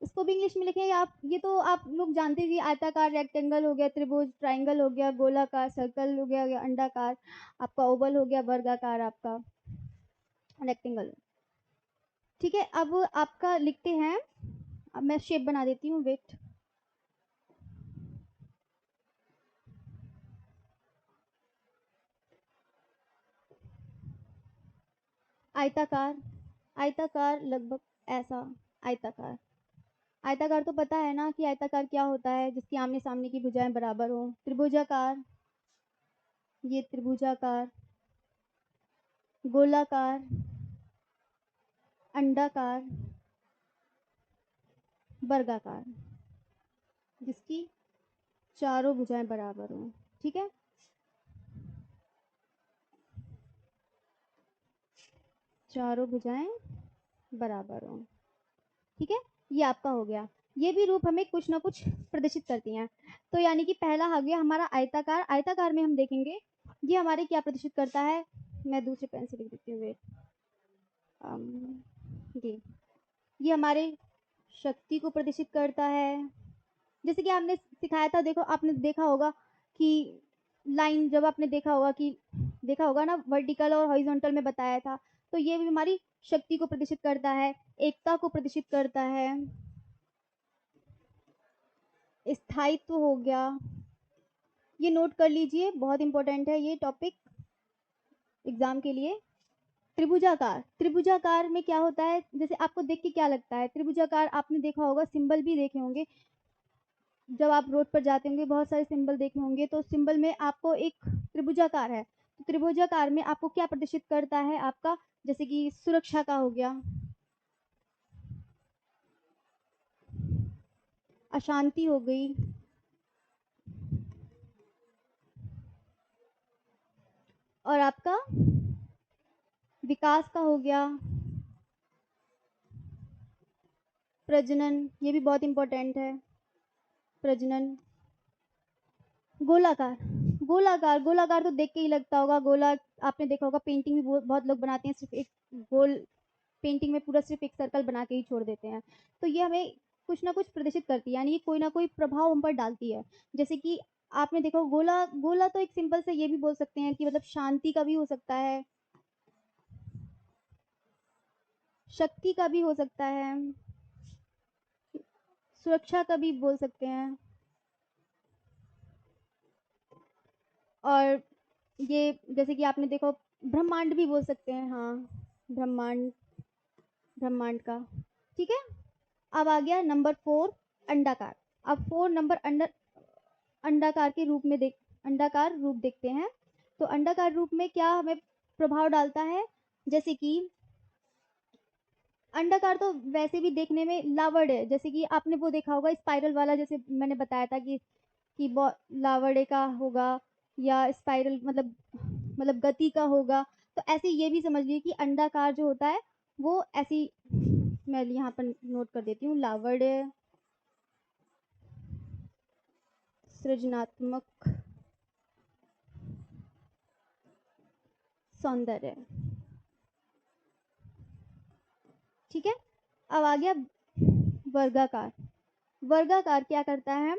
इसको भी इंग्लिश में लिखें आप, ये तो आप लोग जानते ही, आयताकार रेक्टेंगल हो गया, त्रिभुज ट्राइंगल हो गया, गोलाकार सर्कल हो गया, अंडाकार आपका ओवल हो गया, वर्गाकार आपका रेक्टेंगल। ठीक है, अब आपका लिखते हैं, अब मैं शेप बना देती हूँ, वेट। आयताकार लगभग ऐसा, आयताकार तो पता है ना कि आयताकार क्या होता है, जिसकी आमने सामने की भुजाएं बराबर हो। त्रिभुजाकार, ये त्रिभुजाकार, गोलाकार, अंडाकार, वर्गाकार, जिसकी चारों भुजाएं बराबर हो। ठीक है, चारों भुजाएं बराबर हो। ठीक है, ये आपका हो गया। ये भी रूप हमें कुछ ना कुछ प्रदर्शित करती हैं। तो यानी कि पहला आ गया हमारा आयताकार। आयताकार में हम देखेंगे ये हमारे क्या प्रदर्शित करता है। मैं दूसरे पेन से लिख देती हूँ, वेट। ये हमारे शक्ति को प्रदर्शित करता है। जैसे कि आपने सिखाया था, देखो आपने देखा होगा कि लाइन, जब आपने देखा होगा ना, वर्टिकल और हॉरिजॉन्टल में बताया था, तो ये भी हमारी शक्ति को प्रदर्शित करता है, एकता को प्रदर्शित करता है, स्थायित्व हो गया। ये नोट कर लीजिए, बहुत इंपॉर्टेंट है ये टॉपिक एग्जाम के लिए। त्रिभुजाकार में क्या होता है, जैसे आपको देख के क्या लगता है? त्रिभुजाकार आपने देखा होगा, सिंबल भी देखे होंगे, जब आप रोड पर जाते होंगे बहुत सारे सिंबल देखे होंगे, तो सिंबल में आपको एक त्रिभुजाकार है, तो त्रिभुजाकार में आपको क्या प्रदर्शित करता है आपका? जैसे कि सुरक्षा का हो गया, अशांति हो गई, और आपका विकास का हो गया, प्रजनन, ये भी बहुत इंपॉर्टेंट है, प्रजनन। गोलाकार तो देख के ही लगता होगा, गोला आपने देखा होगा, पेंटिंग भी बहुत लोग बनाते हैं, सिर्फ एक गोल पेंटिंग में पूरा सिर्फ एक सर्कल बना के ही छोड़ देते हैं। तो ये हमें कुछ ना कुछ प्रदर्शित करती है, यानी ये कोई ना कोई प्रभाव हम पर डालती है। जैसे कि आपने देखा गोला तो एक सिंपल से ये भी बोल सकते हैं कि मतलब शांति का भी हो सकता है, शक्ति का भी हो सकता है, सुरक्षा का भी बोल सकते हैं, और ये जैसे कि आपने देखो ब्रह्मांड भी बोल सकते हैं, हाँ ब्रह्मांड का। ठीक है, अब आ गया नंबर 4 अंडाकार। अब 4 नंबर अंडाकार के रूप में अंडाकार रूप देखते हैं। तो अंडाकार रूप में क्या हमें प्रभाव डालता है? जैसे कि अंडाकार तो वैसे भी देखने में लावड़ है, जैसे कि आपने वो देखा होगा स्पाइरल वाला, जैसे मैंने बताया था कि लावड़े का होगा, या स्पाइरल मतलब गति का होगा। तो ऐसे ये भी समझ लीजिए कि अंडाकार जो होता है वो ऐसी मैं यहाँ पर नोट कर देती हूँ, लावण्य, सृजनात्मक, सौंदर्य। ठीक है, अब आ गया वर्गाकार। वर्गाकार क्या करता है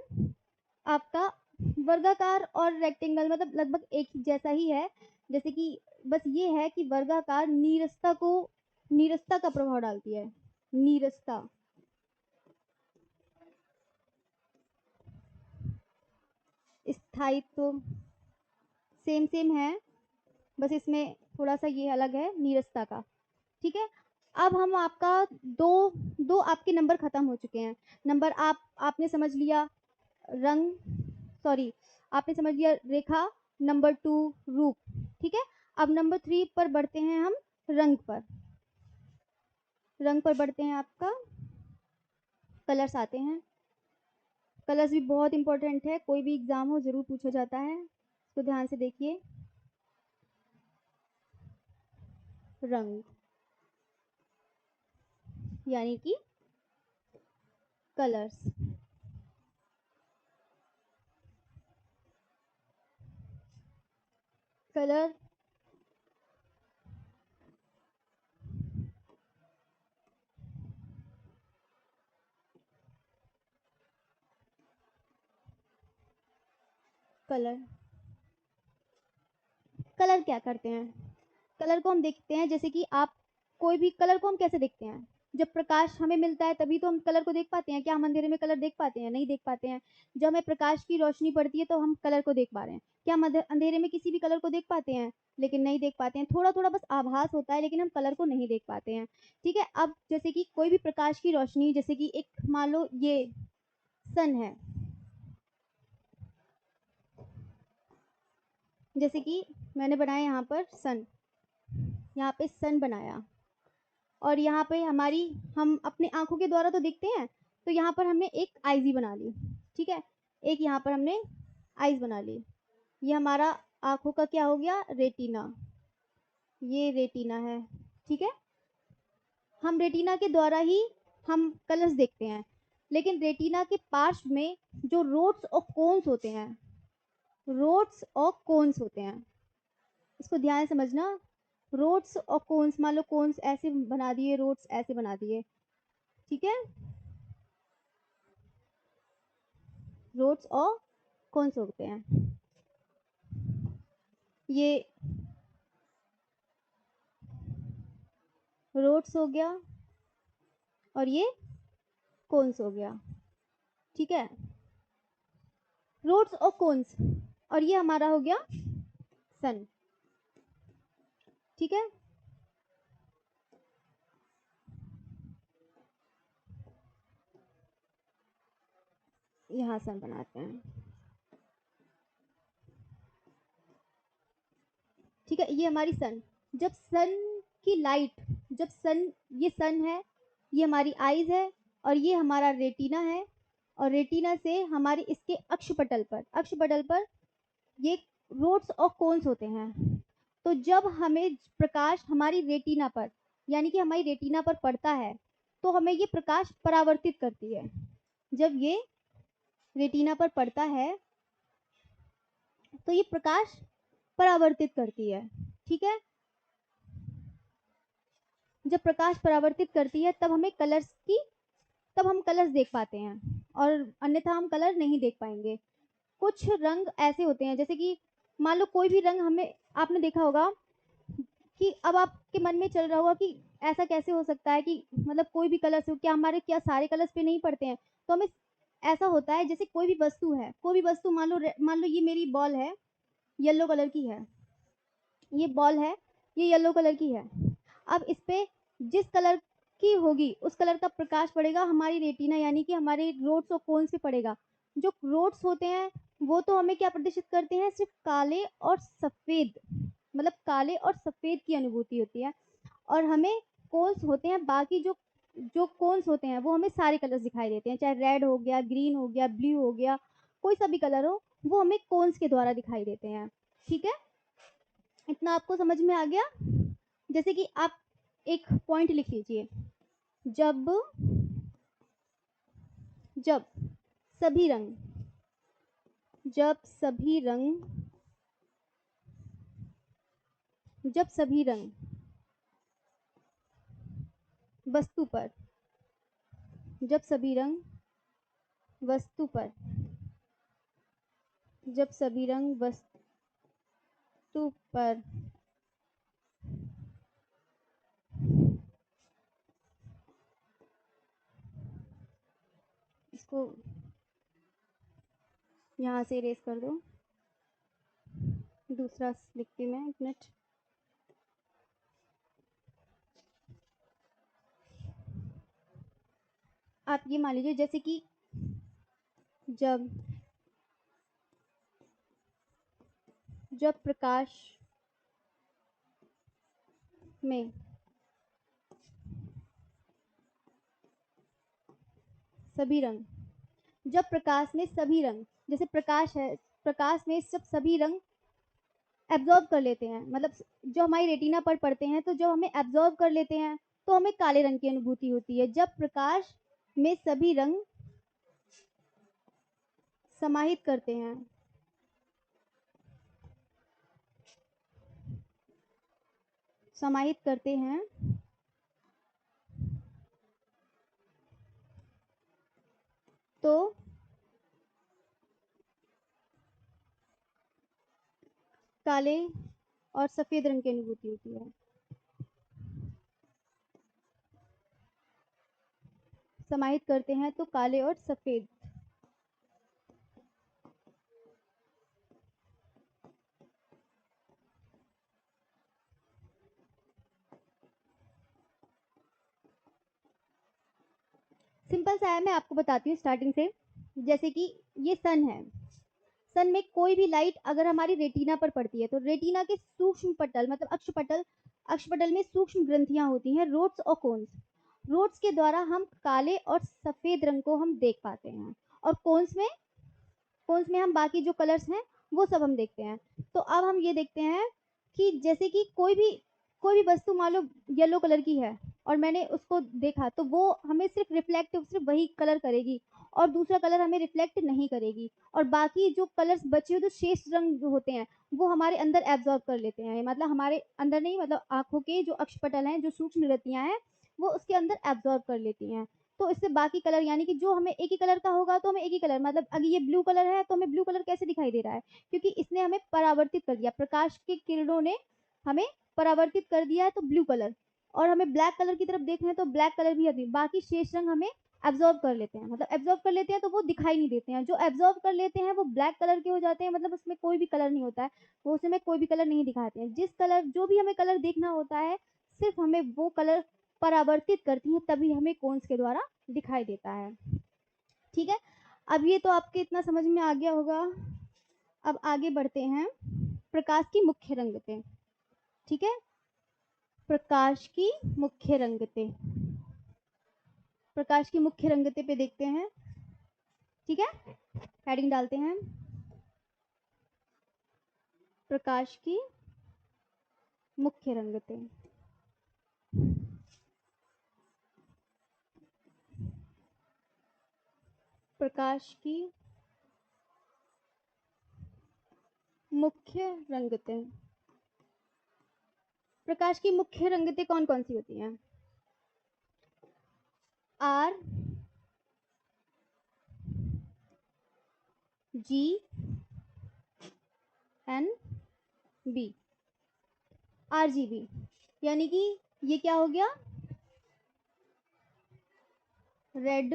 आपका? वर्गाकार और रेक्टेंगल मतलब लगभग एक जैसा ही है, जैसे कि बस ये है कि वर्गाकार नीरसता का प्रभाव डालती है। नीरसता, स्थायित्व सेम सेम है, बस इसमें थोड़ा सा ये अलग है नीरसता का। ठीक है, अब हम आपका दो आपके नंबर खत्म हो चुके हैं। नंबर आपने समझ लिया रंग, सॉरी आपने समझ लिया रेखा, नंबर 2 रूप। ठीक है, अब नंबर 3 पर बढ़ते हैं हम, रंग पर। रंग पर बढ़ते हैं, आपका कलर्स आते हैं। कलर्स भी बहुत इंपॉर्टेंट है, कोई भी एग्जाम हो जरूर पूछा जाता है, तो ध्यान से देखिए। रंग यानी कि कलर्स। कलर कलर कलर क्या करते हैं? कलर को हम देखते हैं, जैसे कि आप कोई भी कलर को हम कैसे देखते हैं? जब प्रकाश हमें मिलता है तभी तो हम कलर को देख पाते हैं। क्या हम अंधेरे में कलर देख पाते हैं? नहीं देख पाते हैं। जब हमें प्रकाश की रोशनी पड़ती है तो हम कलर को देख पा रहे हैं। क्या हम अंधेरे में किसी भी कलर को देख पाते हैं? लेकिन नहीं देख पाते हैं, थोड़ा थोड़ा बस आभास होता है, लेकिन हम कलर को नहीं देख पाते हैं। ठीक है, अब जैसे कि कोई भी प्रकाश की रोशनी, जैसे कि एक मान लो ये सन है, जैसे कि मैंने बनाया यहाँ पर सन, यहाँ पे सन बनाया, और यहाँ पे हम अपने आंखों के द्वारा तो देखते हैं, तो यहाँ पर हमने एक आईज बना ली। ठीक है, एक यहाँ पर हमने आईज बना ली। ये हमारा आंखों का क्या हो गया? रेटिना। ये रेटिना है। ठीक है, हम रेटिना के द्वारा ही हम कलर्स देखते हैं, लेकिन रेटिना के पार्श्व में जो रोड्स और कोन्स होते हैं, रोड्स और कोन्स होते हैं, इसको ध्यान से समझना। रोड्स और कोन्स, मान लो कोन्स ऐसे बना दिए, रोड्स ऐसे बना दिए। ठीक है, रोड्स और कोन्स होते हैं। ये रोड्स हो गया और ये कोन्स हो गया। ठीक है, रोड्स और कोन्स, और ये हमारा हो गया सन। ठीक है, यहाँ सन बनाते हैं। ठीक है, ये हमारी सन। जब सन की लाइट, जब सन, ये सन है, ये हमारी आईज है, और ये हमारा रेटिना है, और रेटिना से हमारे इसके अक्षपटल पर ये रोड्स और कोन्स होते हैं। तो जब हमें प्रकाश हमारी रेटिना पर, यानी कि हमारी रेटिना पर पड़ता है, तो हमें ये प्रकाश परावर्तित करती है। जब ये रेटिना पर पड़ता है तो ये प्रकाश परावर्तित करती है। ठीक है, जब प्रकाश परावर्तित करती है तब हम कलर्स देख पाते हैं, और अन्यथा हम कलर नहीं देख पाएंगे। कुछ रंग ऐसे होते हैं, जैसे कि मान लो कोई भी रंग, हमें आपने देखा होगा कि अब आपके मन में चल रहा होगा कि ऐसा कैसे हो सकता है कि मतलब कोई भी कलर्स, क्या सारे कलर्स पे नहीं पड़ते हैं? तो हमें ऐसा होता है, जैसे कोई भी वस्तु है, कोई भी वस्तु, मान लो ये मेरी बॉल है, येलो कलर की है, ये बॉल है, ये येलो कलर की है। अब इस पे जिस कलर की होगी उस कलर का प्रकाश पड़ेगा हमारी रेटिना, यानी कि हमारे रोड्स और कोन्स पे पड़ेगा। जो रोड्स होते हैं वो तो हमें क्या प्रदर्शित करते हैं? सिर्फ काले और सफेद, मतलब काले और सफेद की अनुभूति होती है। और हमें कोन्स होते हैं, बाकी जो जो कोन्स होते हैं वो हमें सारे कलर्स दिखाई देते हैं, चाहे रेड हो गया, ग्रीन हो गया, ब्लू हो गया, कोई सा भी कलर हो, वो हमें कोन्स के द्वारा दिखाई देते हैं। ठीक है, इतना आपको समझ में आ गया? जैसे कि आप एक पॉइंट लिख लीजिए, जब जब सभी रंग जब सभी रंग जब सभी रंग वस्तु पर जब सभी रंग वस्तु पर जब सभी रंग वस्तु पर इसको यहाँ से इरेज कर दो, दूसरा लिखती मैं, एक मिनट। आप ये मान लीजिए जैसे कि जब जब प्रकाश में सभी रंग जब प्रकाश में सभी रंग, जैसे प्रकाश है, प्रकाश में जब सभी रंग एब्जॉर्ब कर लेते हैं, मतलब जो हमारी रेटिना पर पड़ते हैं तो जब हमें एब्जॉर्ब कर लेते हैं तो हमें काले रंग की अनुभूति होती है। जब प्रकाश में सभी रंग समाहित करते हैं समाहित करते हैं तो काले और सफेद रंग की अनुभूति होती है। समाहित करते हैं तो काले और सफेद सिंपल सा है, मैं आपको बताती हूँ स्टार्टिंग से। जैसे कि ये सन है, सन में कोई भी लाइट अगर हमारी रेटिना पर पड़ती है तो रेटिना के सूक्ष्म पटल मतलब अक्षपटल में सूक्ष्म ग्रंथियां होती हैं, रोड्स और कोन्स। रोड्स के द्वारा हम काले और सफेद रंग को हम देख पाते हैं, और कोन्स में हम बाकी जो कलर्स हैं वो सब हम देखते हैं। तो अब हम ये देखते हैं कि जैसे कि कोई भी वस्तु मान लो येलो कलर की है और मैंने उसको देखा तो वो हमें सिर्फ वही कलर करेगी और दूसरा कलर हमें रिफ्लेक्ट नहीं करेगी, और बाकी जो कलर्स बचे हुए जो शेष रंग जो होते हैं वो हमारे अंदर एब्जॉर्ब कर लेते हैं, मतलब हमारे अंदर नहीं, मतलब आंखों के जो अक्षपटल हैं, जो सूक्ष्म ग्रंथियां हैं, वो उसके अंदर एब्जॉर्ब कर लेती हैं। तो इससे बाकी कलर, यानी कि जो हमें एक ही कलर का होगा तो हमें एक ही कलर, मतलब अगर ये ब्लू कलर है तो हमें ब्लू कलर कैसे दिखाई दे रहा है, क्योंकि इसने हमें परावर्तित कर दिया, प्रकाश के किरणों ने हमें परावर्तित कर दिया है तो ब्लू कलर। और हमें ब्लैक कलर की तरफ देखना है तो ब्लैक कलर भी अभी, बाकी शेष रंग हमें एब्जॉर्ब कर लेते हैं, मतलब एब्जॉर्ब कर लेते हैं तो वो दिखाई नहीं देते हैं। जो एब्जॉर्ब कर लेते हैं वो ब्लैक कलर के हो जाते हैं, मतलब उसमें कोई भी कलर नहीं होता है, वो उसमें कोई भी कलर नहीं दिखाते हैं। जिस कलर, जो भी हमें कलर देखना होता है, सिर्फ हमें वो कलर परावर्तित करती है, तभी हमें कोन्स के द्वारा दिखाई देता है। ठीक है, अब ये तो आपके इतना समझ में आ गया होगा। अब आगे बढ़ते हैं, प्रकाश की मुख्य रंगतें। ठीक है, प्रकाश की मुख्य रंगतें, प्रकाश की मुख्य रंगतें पे देखते हैं। ठीक है, हेडिंग डालते हैं, प्रकाश की मुख्य रंगतें। प्रकाश की मुख्य रंगतें, प्रकाश की मुख्य रंगतें कौन कौन सी होती हैं? R G N B, RGB, यानी कि ये क्या हो गया, रेड,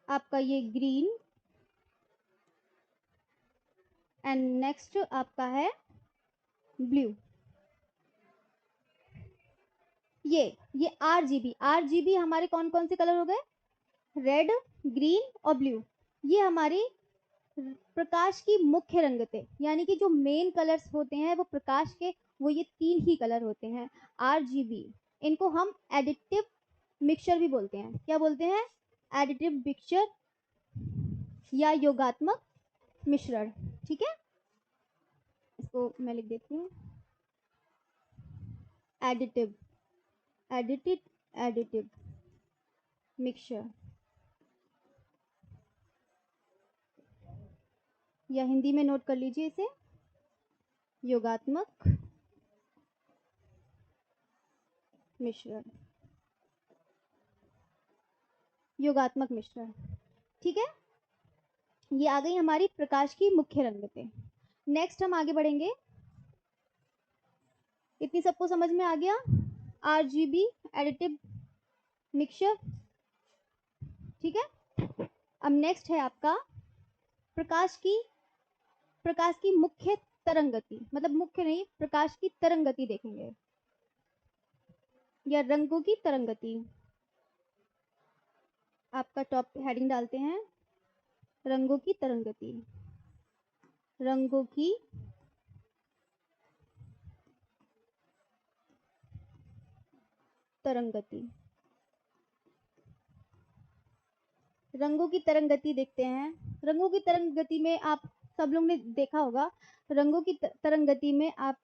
आपका ये ग्रीन, एंड नेक्स्ट आपका है ब्लू। ये RGB हमारे कौन कौन से कलर हो गए, रेड, ग्रीन और ब्लू। ये हमारी प्रकाश की मुख्य रंगतें, यानी कि जो मेन कलर्स होते हैं वो प्रकाश के, वो ये 3 ही कलर होते हैं, RGB। इनको हम एडिटिव मिक्सचर भी बोलते हैं। क्या बोलते हैं? एडिटिव मिक्सचर या योगात्मक मिश्रण। ठीक है, इसको मैं लिख देती हूँ। एडिटिव, एडिटेड, एडिटिव मिक्सचर, या हिंदी में नोट कर लीजिए इसे, योगात्मक मिश्रण, योगात्मक मिश्रण। ठीक है, ये आ गई हमारी प्रकाश की मुख्य रंगतें। नेक्स्ट हम आगे बढ़ेंगे। इतनी सबको समझ में आ गया? RGB additive mixture. ठीक है, अब नेक्स्ट है आपका प्रकाश की मुख्य तरंगति, मतलब मुख्य नहीं, प्रकाश की तरंगति देखेंगे, या रंगों की तरंगति। आपका टॉप हेडिंग डालते हैं, रंगों की तरंगति, रंगों की तरंगति। रंगों की तरंगति देखते हैं। रंगों की तरंगति में आप सब लोग ने देखा होगा, रंगों की तरंगति में आप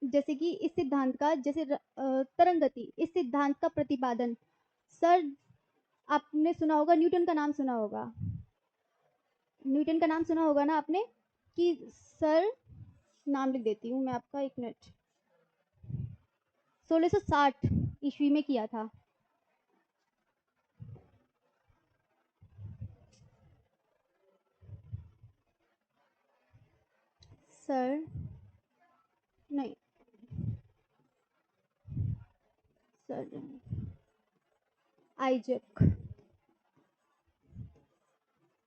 जैसे कि इस सिद्धांत का, जैसे तरंगति, इस सिद्धांत का प्रतिपादन सर, आपने सुना होगा, न्यूटन का नाम सुना होगा, न्यूटन का नाम सुना होगा ना आपने, कि सर, नाम लिख देती हूँ मैं आपका, एक मिनट, 1660 ईस्वी में किया था। सर नहीं, सर आइजक,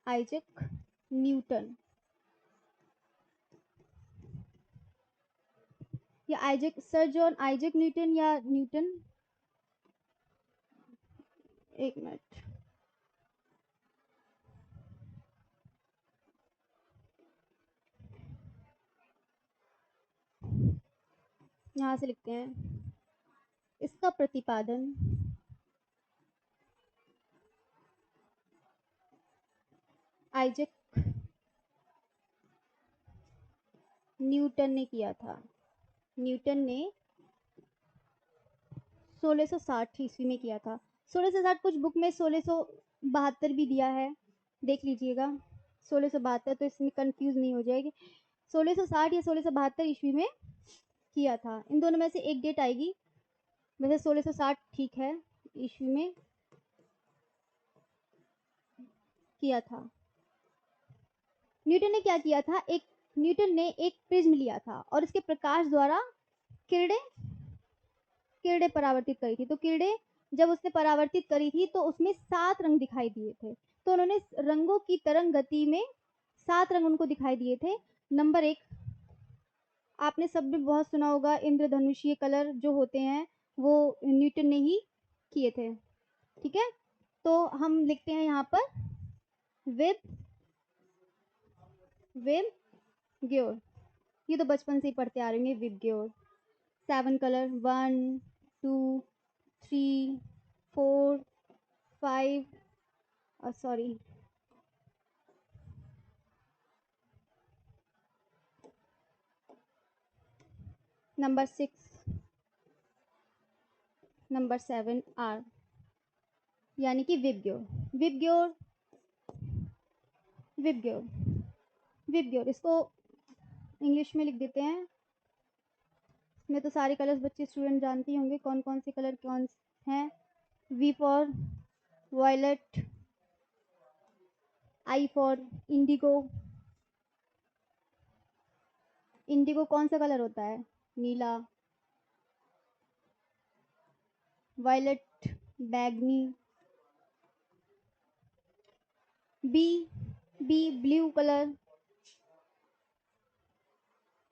आइजक न्यूटन, या Isaac, sir John Isaac Newton, या न्यूटन, एक मिनट, यहां से लिखते हैं, इसका प्रतिपादन आइजक न्यूटन ने किया था। न्यूटन ने 1660 ईस्वी में किया था। 1660, कुछ बुक में 1672 भी दिया है, देख लीजिएगा। 1672, तो इसमें कंफ्यूज नहीं हो जाएगी। 1660 या 1672 ईस्वी में किया था, इन दोनों में से एक डेट आएगी। वैसे 1660 ठीक है, ईस्वी में किया था। न्यूटन ने क्या किया था, न्यूटन ने एक प्रिज्म लिया था और इसके प्रकाश द्वारा किरणें परावर्तित करी थी। तो किरणें जब उसने परावर्तित करी थी तो उसमें 7 रंग दिखाई दिए थे। तो उन्होंने रंगों की तरंग गति में 7 रंग उनको दिखाई दिए थे। नंबर 1, आपने सब भी बहुत सुना होगा, इंद्रधनुषीय कलर जो होते हैं वो न्यूटन ने ही किए थे। ठीक है, तो हम लिखते हैं यहाँ पर विब ग्योर, ये तो बचपन से ही पढ़ते आ रहे हैं, VIBGYOR. 7 colour, 1 2 3 4 5, sorry, number 6, number 7 R, यानी कि विबग्योर, विबग्योर, विबग्योर, विबग्योर। इसको इंग्लिश में लिख देते हैं। इसमें तो सारे कलर्स बच्चे स्टूडेंट जानते होंगे, कौन कौन से कलर कौन हैं। V for violet, I for indigo. Indigo कौन सा कलर होता है, नीला। वायलेट बैगनी। B, blue colour,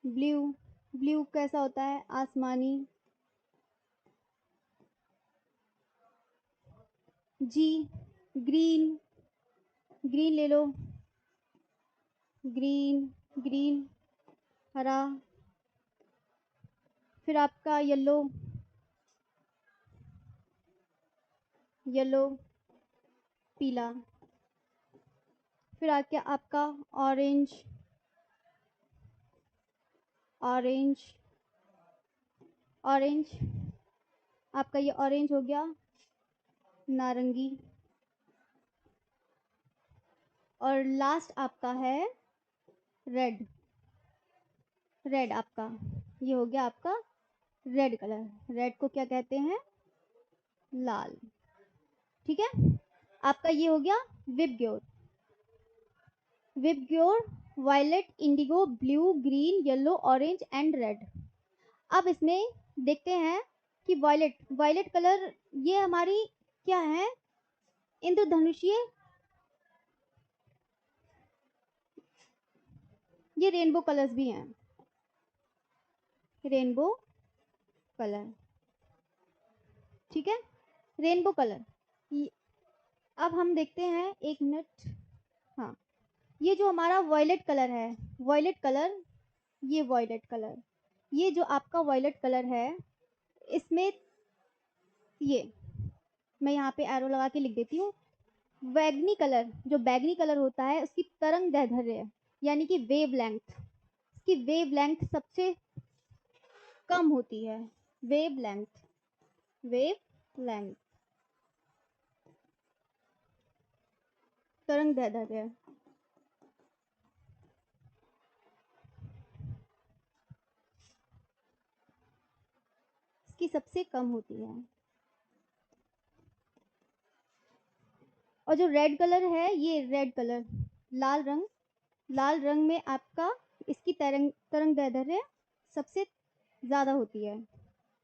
blue, blue कैसा होता है, आसमानी। जी, ग्रीन, ग्रीन ले लो, ग्रीन, ग्रीन, हरा। फिर आपका येलो, येलो, पीला। फिर आके आपका ऑरेंज, ऑरेंज, ऑरेंज, आपका ये ऑरेंज हो गया, नारंगी, और लास्ट आपका है रेड। रेड आपका ये हो गया आपका रेड कलर। रेड को क्या कहते हैं? लाल। ठीक है, आपका ये हो गया VIBGYOR. VIBGYOR violet, indigo, blue, green, yellow, orange and red. अब इसमें देखते हैं कि वायलेट, वायलेट कलर ये हमारी क्या है? इंद्रधनुषीय, ये रेनबो कलर्स भी हैं, रेनबो कलर। ठीक है, रेनबो कलर। अब हम देखते हैं, एक मिनट, हाँ, ये जो हमारा वॉयलेट कलर है, वॉयलेट कलर, ये वॉयलेट कलर, ये जो आपका वॉयलेट कलर है, इसमें ये मैं यहाँ पे एरो लगा के लिख देती हूँ। बैगनी कलर, जो बैगनी कलर होता है उसकी तरंग दैर्ध्य यानी कि वेव लेंथ, इसकी वेव लेंथ सबसे कम होती है। वेव लेंथ, वेव लेंथ, तरंग दैर्ध्य इसकी सबसे कम होती है। और जो रेड कलर है, ये रेड कलर, लाल रंग, लाल रंग में आपका इसकी तरंग दैर्ध्य सबसे ज्यादा होती है।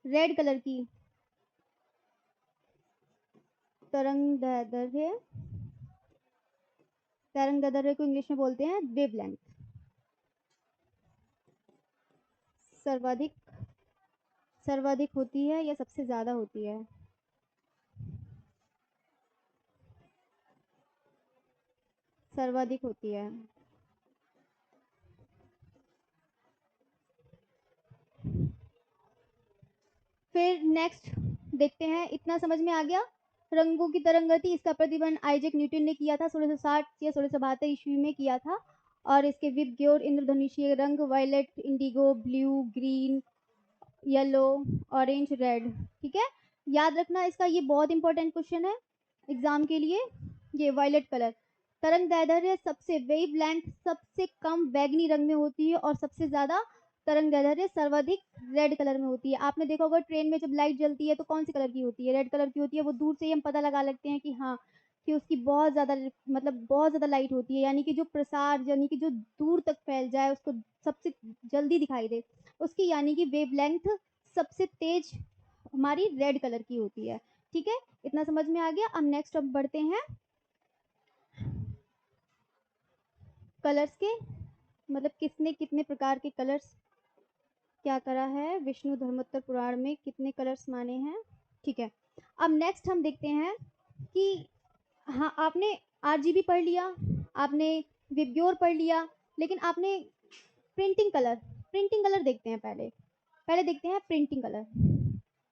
रेड कलर की तरंग दैर्ध्य, तरंग दैर्ध्य को इंग्लिश में बोलते हैं वेवलेंथ। सर्वाधिक, सर्वाधिक होती है या सबसे ज्यादा होती है? सर्वाधिक होती है। फिर नेक्स्ट देखते हैं, इतना समझ में आ गया? रंगों की तरंगति, इसका प्रतिबंध आइजैक न्यूटन ने किया था 1660 या 1672 ईस्वी में किया था। और इसके विबग्योर इंद्रधनुषीय रंग violet, indigo, blue, green, yellow, orange, red. ठीक है, याद रखना इसका, ये बहुत इंपॉर्टेंट क्वेश्चन है एग्जाम के लिए। ये वायलेट कलर, तरंग दैर्ध्य सबसे, वेव लेंथ सबसे कम बैगनी रंग में होती है, और सबसे ज्यादा तरंग दैर्ध्य सर्वाधिक रेड कलर में होती है। आपने देखा होगा ट्रेन में जब लाइट जलती है तो कौन सी कलर की होती है? रेड कलर की होती है। वो दूर से ही हम पता लगा लगते हैं कि हाँ, कि उसकी बहुत ज्यादा, मतलब बहुत ज्यादा लाइट होती है, यानी कि जो प्रसार, यानी कि जो दूर तक फैल जाए, उसको सबसे जल्दी दिखाई दे, उसकी यानी कि वेवलेंथ सबसे तेज हमारी रेड कलर की होती है। ठीक है, इतना समझ में आ गया? अब नेक्स्ट अब बढ़ते हैं कलर्स के, मतलब किसने कितने प्रकार के कलर्स क्या करा है, विष्णु धर्मोत्तर पुराण में कितने कलर्स माने हैं। ठीक है, अब नेक्स्ट हम देखते हैं कि हाँ, आपने आरजीबी पढ़ लिया, आपने विबग्योर पढ़ लिया, लेकिन आपने प्रिंटिंग कलर, प्रिंटिंग कलर देखते हैं पहले। पहले देखते हैं प्रिंटिंग कलर।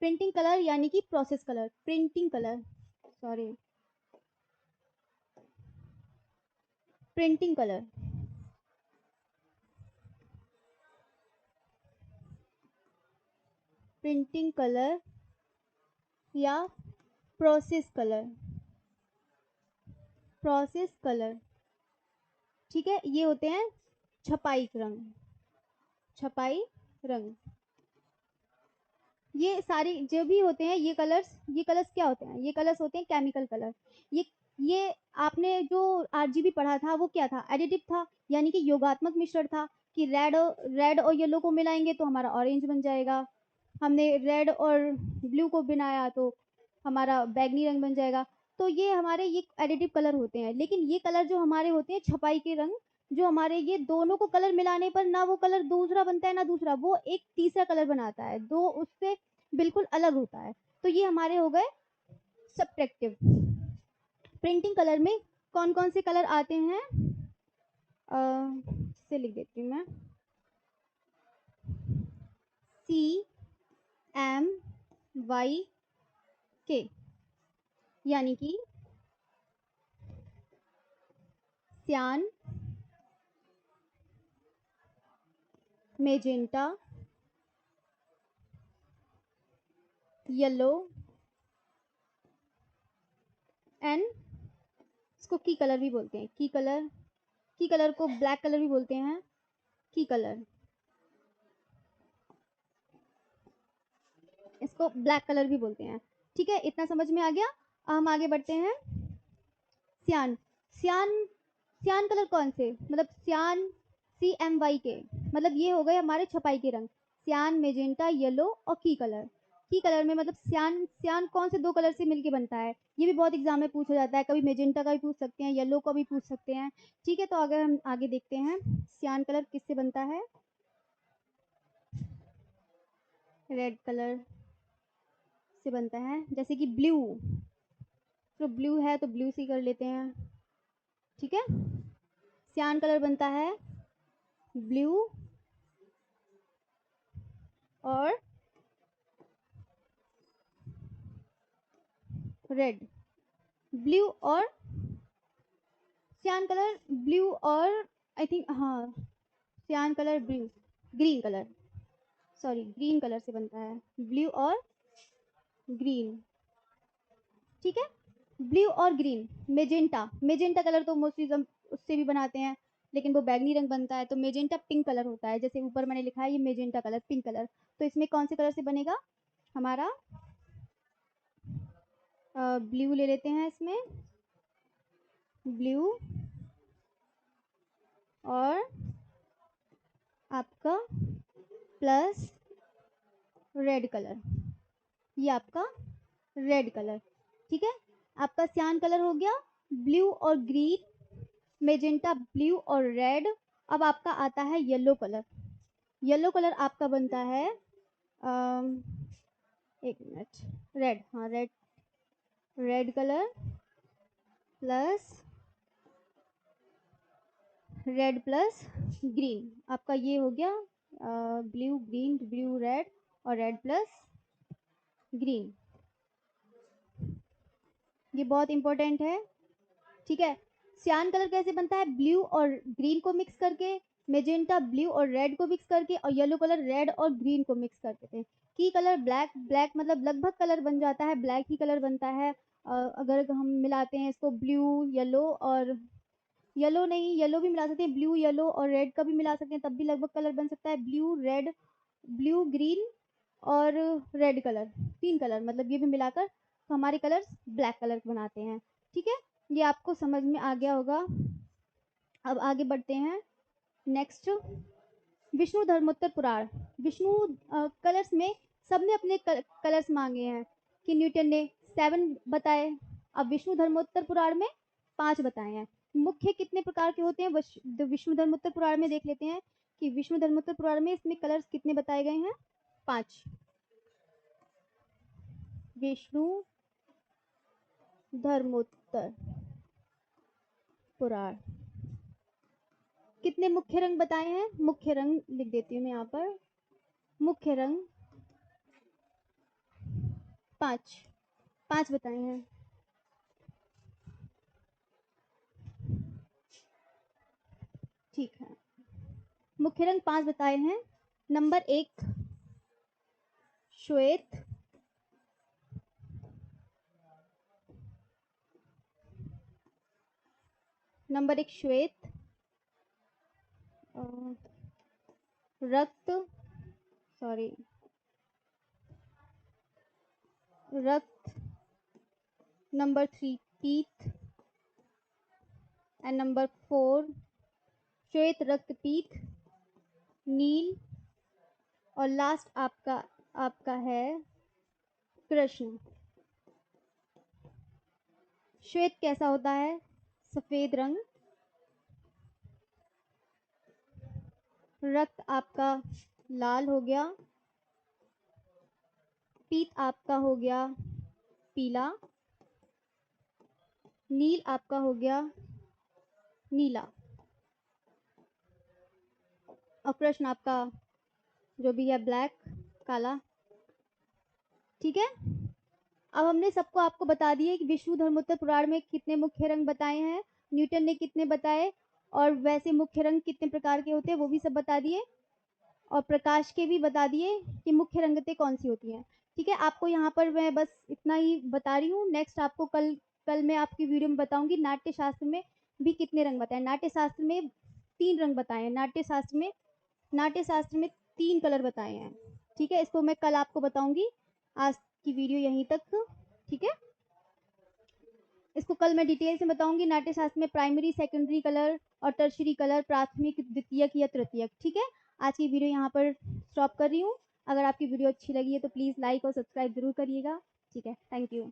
प्रिंटिंग कलर यानी कि process colour, printing colour, sorry, printing colour, printing colour या प्रोसेस कलर, प्रोसेस कलर। ठीक है, ये होते हैं छपाई रंग, छपाई रंग। ये सारी जो भी होते हैं ये कलर्स क्या होते हैं? ये कलर्स होते हैं केमिकल कलर। ये आपने जो आरजीबी पढ़ा था वो क्या था? एडिटिव था, यानी कि योगात्मक मिश्रण था, कि रेड और येलो को मिलाएंगे तो हमारा ऑरेंज बन जाएगा। हमने रेड और ब्लू को बनाया तो हमारा बैगनी रंग बन जाएगा। तो ये हमारे ये एडिटिव कलर होते हैं। लेकिन ये कलर जो हमारे होते हैं छपाई के रंग, जो हमारे ये दोनों को कलर मिलाने पर ना वो कलर दूसरा बनता है ना दूसरा, वो एक तीसरा कलर बनाता है, दो उससे बिल्कुल अलग होता है। तो ये हमारे हो गए सब्ट्रैक्टिव। प्रिंटिंग कलर में कौन कौन से कलर आते हैं? से लिख देती हूँ मैं, CMYK, यानी कि सियान, मेजेंटा, येलो एंड इसको की कलर भी बोलते हैं। की कलर को ब्लैक कलर भी बोलते हैं, की कलर, इसको ब्लैक कलर भी बोलते हैं। ठीक है, इतना समझ में आ गया। हम आगे बढ़ते हैं। सियान, सियान, सियान कलर कौन से, मतलब सियान CMY के, मतलब ये हो गए हमारे छपाई के रंग, सियान, मेजेंटा, येलो और की कलर। की कलर में मतलब सियान, सियान कौन से दो कलर से मिलके बनता है, ये भी बहुत एग्जाम में पूछा जाता है। कभी मेजेंटा का भी पूछ सकते हैं, येलो का भी पूछ सकते हैं। ठीक है, तो अगर हम आगे देखते हैं, सियान कलर किससे बनता है, रेड कलर से बनता है। जैसे कि ब्लू, तो ब्लू है तो ब्लू से कर लेते हैं। ठीक है, सियान कलर बनता है ब्लू और रेड, ब्लू और सियान कलर, ब्लू और आई थिंक, हाँ सियान colour blue, green colour, sorry green colour से बनता है, ब्लू और ग्रीन। ठीक है, ब्लू और ग्रीन। मेजेंटा, मेजेंटा कलर तो मोस्टली हम उससे भी बनाते हैं, लेकिन वो बैगनी रंग बनता है, तो मेजेंटा पिंक कलर होता है। जैसे ऊपर मैंने लिखा है ये मेजेंटा कलर, पिंक कलर। तो इसमें कौन से कलर से बनेगा हमारा, ब्लू ले लेते हैं इसमें, ब्लू और आपका प्लस रेड कलर, ये आपका रेड कलर। ठीक है, आपका सियान कलर हो गया ब्लू और ग्रीन, मेजेंटा ब्लू और रेड। अब आपका आता है येलो कलर। येलो कलर आपका बनता है एक मिनट, रेड, हाँ red, red colour plus red plus green, आपका ये हो गया ब्लू ग्रीन, ब्लू रेड और रेड प्लस ग्रीन। ये बहुत इंपॉर्टेंट है। ठीक है, सियान कलर कैसे बनता है, ब्लू और ग्रीन को मिक्स करके, मेजेंटा ब्लू और रेड को मिक्स करके, और येलो कलर रेड और ग्रीन को मिक्स करते थे। की कलर ब्लैक, ब्लैक मतलब लगभग कलर बन जाता है, ब्लैक ही कलर बनता है। अगर हम मिलाते हैं इसको ब्लू येलो, और येलो नहीं, येलो भी मिला सकते हैं, ब्लू येलो और रेड का भी मिला सकते हैं, तब भी लगभग कलर बन सकता है। ब्लू रेड, ब्लू ग्रीन और रेड कलर, तीन कलर, मतलब ये भी मिलाकर तो हमारे कलर्स ब्लैक कलर बनाते हैं। ठीक है, ये आपको समझ में आ गया होगा। अब आगे बढ़ते हैं नेक्स्ट, विष्णु धर्मोत्तर पुराण। विष्णु कलर्स में सबने अपने कलर्स मांगे हैं कि न्यूटन ने 7 बताए, अब विष्णु धर्मोत्तर पुराण में 5 बताए हैं। मुख्य कितने प्रकार के होते हैं विष्णु धर्मोत्तर पुराण में, देख लेते हैं कि विष्णु धर्मोत्तर पुराण में इसमें कलर्स कितने बताए गए हैं, 5। विष्णु धर्मोत्तर पुराण कितने मुख्य रंग बताए हैं, मुख्य रंग लिख देती हूँ मैं यहाँ पर, मुख्य रंग 5, 5 बताए हैं। ठीक है, मुख्य रंग 5 बताए हैं। नंबर 1 श्वेत, नंबर 1 श्वेत, रक्त, सॉरी रक्त, नंबर 3 पीत, एंड नंबर 4 श्वेत रक्त पीत, नील, और लास्ट आपका आपका है कृष्ण। श्वेत कैसा होता है, सफेद रंग, रक्त आपका लाल हो गया, पीत आपका हो गया पीला, नील आपका हो गया नीला, और कृष्ण आपका जो भी है ब्लैक, काला। ठीक है, अब हमने सबको आपको बता दिए कि विष्णु धर्मोत्तर पुराण में कितने मुख्य रंग बताए हैं, न्यूटन ने कितने बताए, और वैसे मुख्य रंग कितने प्रकार के होते हैं वो भी सब बता दिए, और प्रकाश के भी बता दिए कि मुख्य रंगतें कौन सी होती हैं। ठीक है, आपको यहाँ पर मैं बस इतना ही बता रही हूँ। नेक्स्ट आपको कल मैं आपकी वीडियो में बताऊंगी नाट्य शास्त्र में भी कितने रंग बताए। नाट्य शास्त्र में 3 रंग बताए हैं। नाट्य शास्त्र में 3 कलर बताए हैं। ठीक है, इसको मैं कल आपको बताऊंगी। आज की वीडियो यहीं तक। ठीक है, इसको कल मैं डिटेल से बताऊंगी। नाट्य शास्त्र में प्राइमरी, सेकेंडरी कलर और टर्शरी कलर, प्राथमिक, द्वितीयक या तृतीयक। ठीक है, आज की वीडियो यहाँ पर स्टॉप कर रही हूँ। अगर आपकी वीडियो अच्छी लगी है तो प्लीज़ लाइक और सब्सक्राइब जरूर करिएगा। ठीक है, थैंक यू।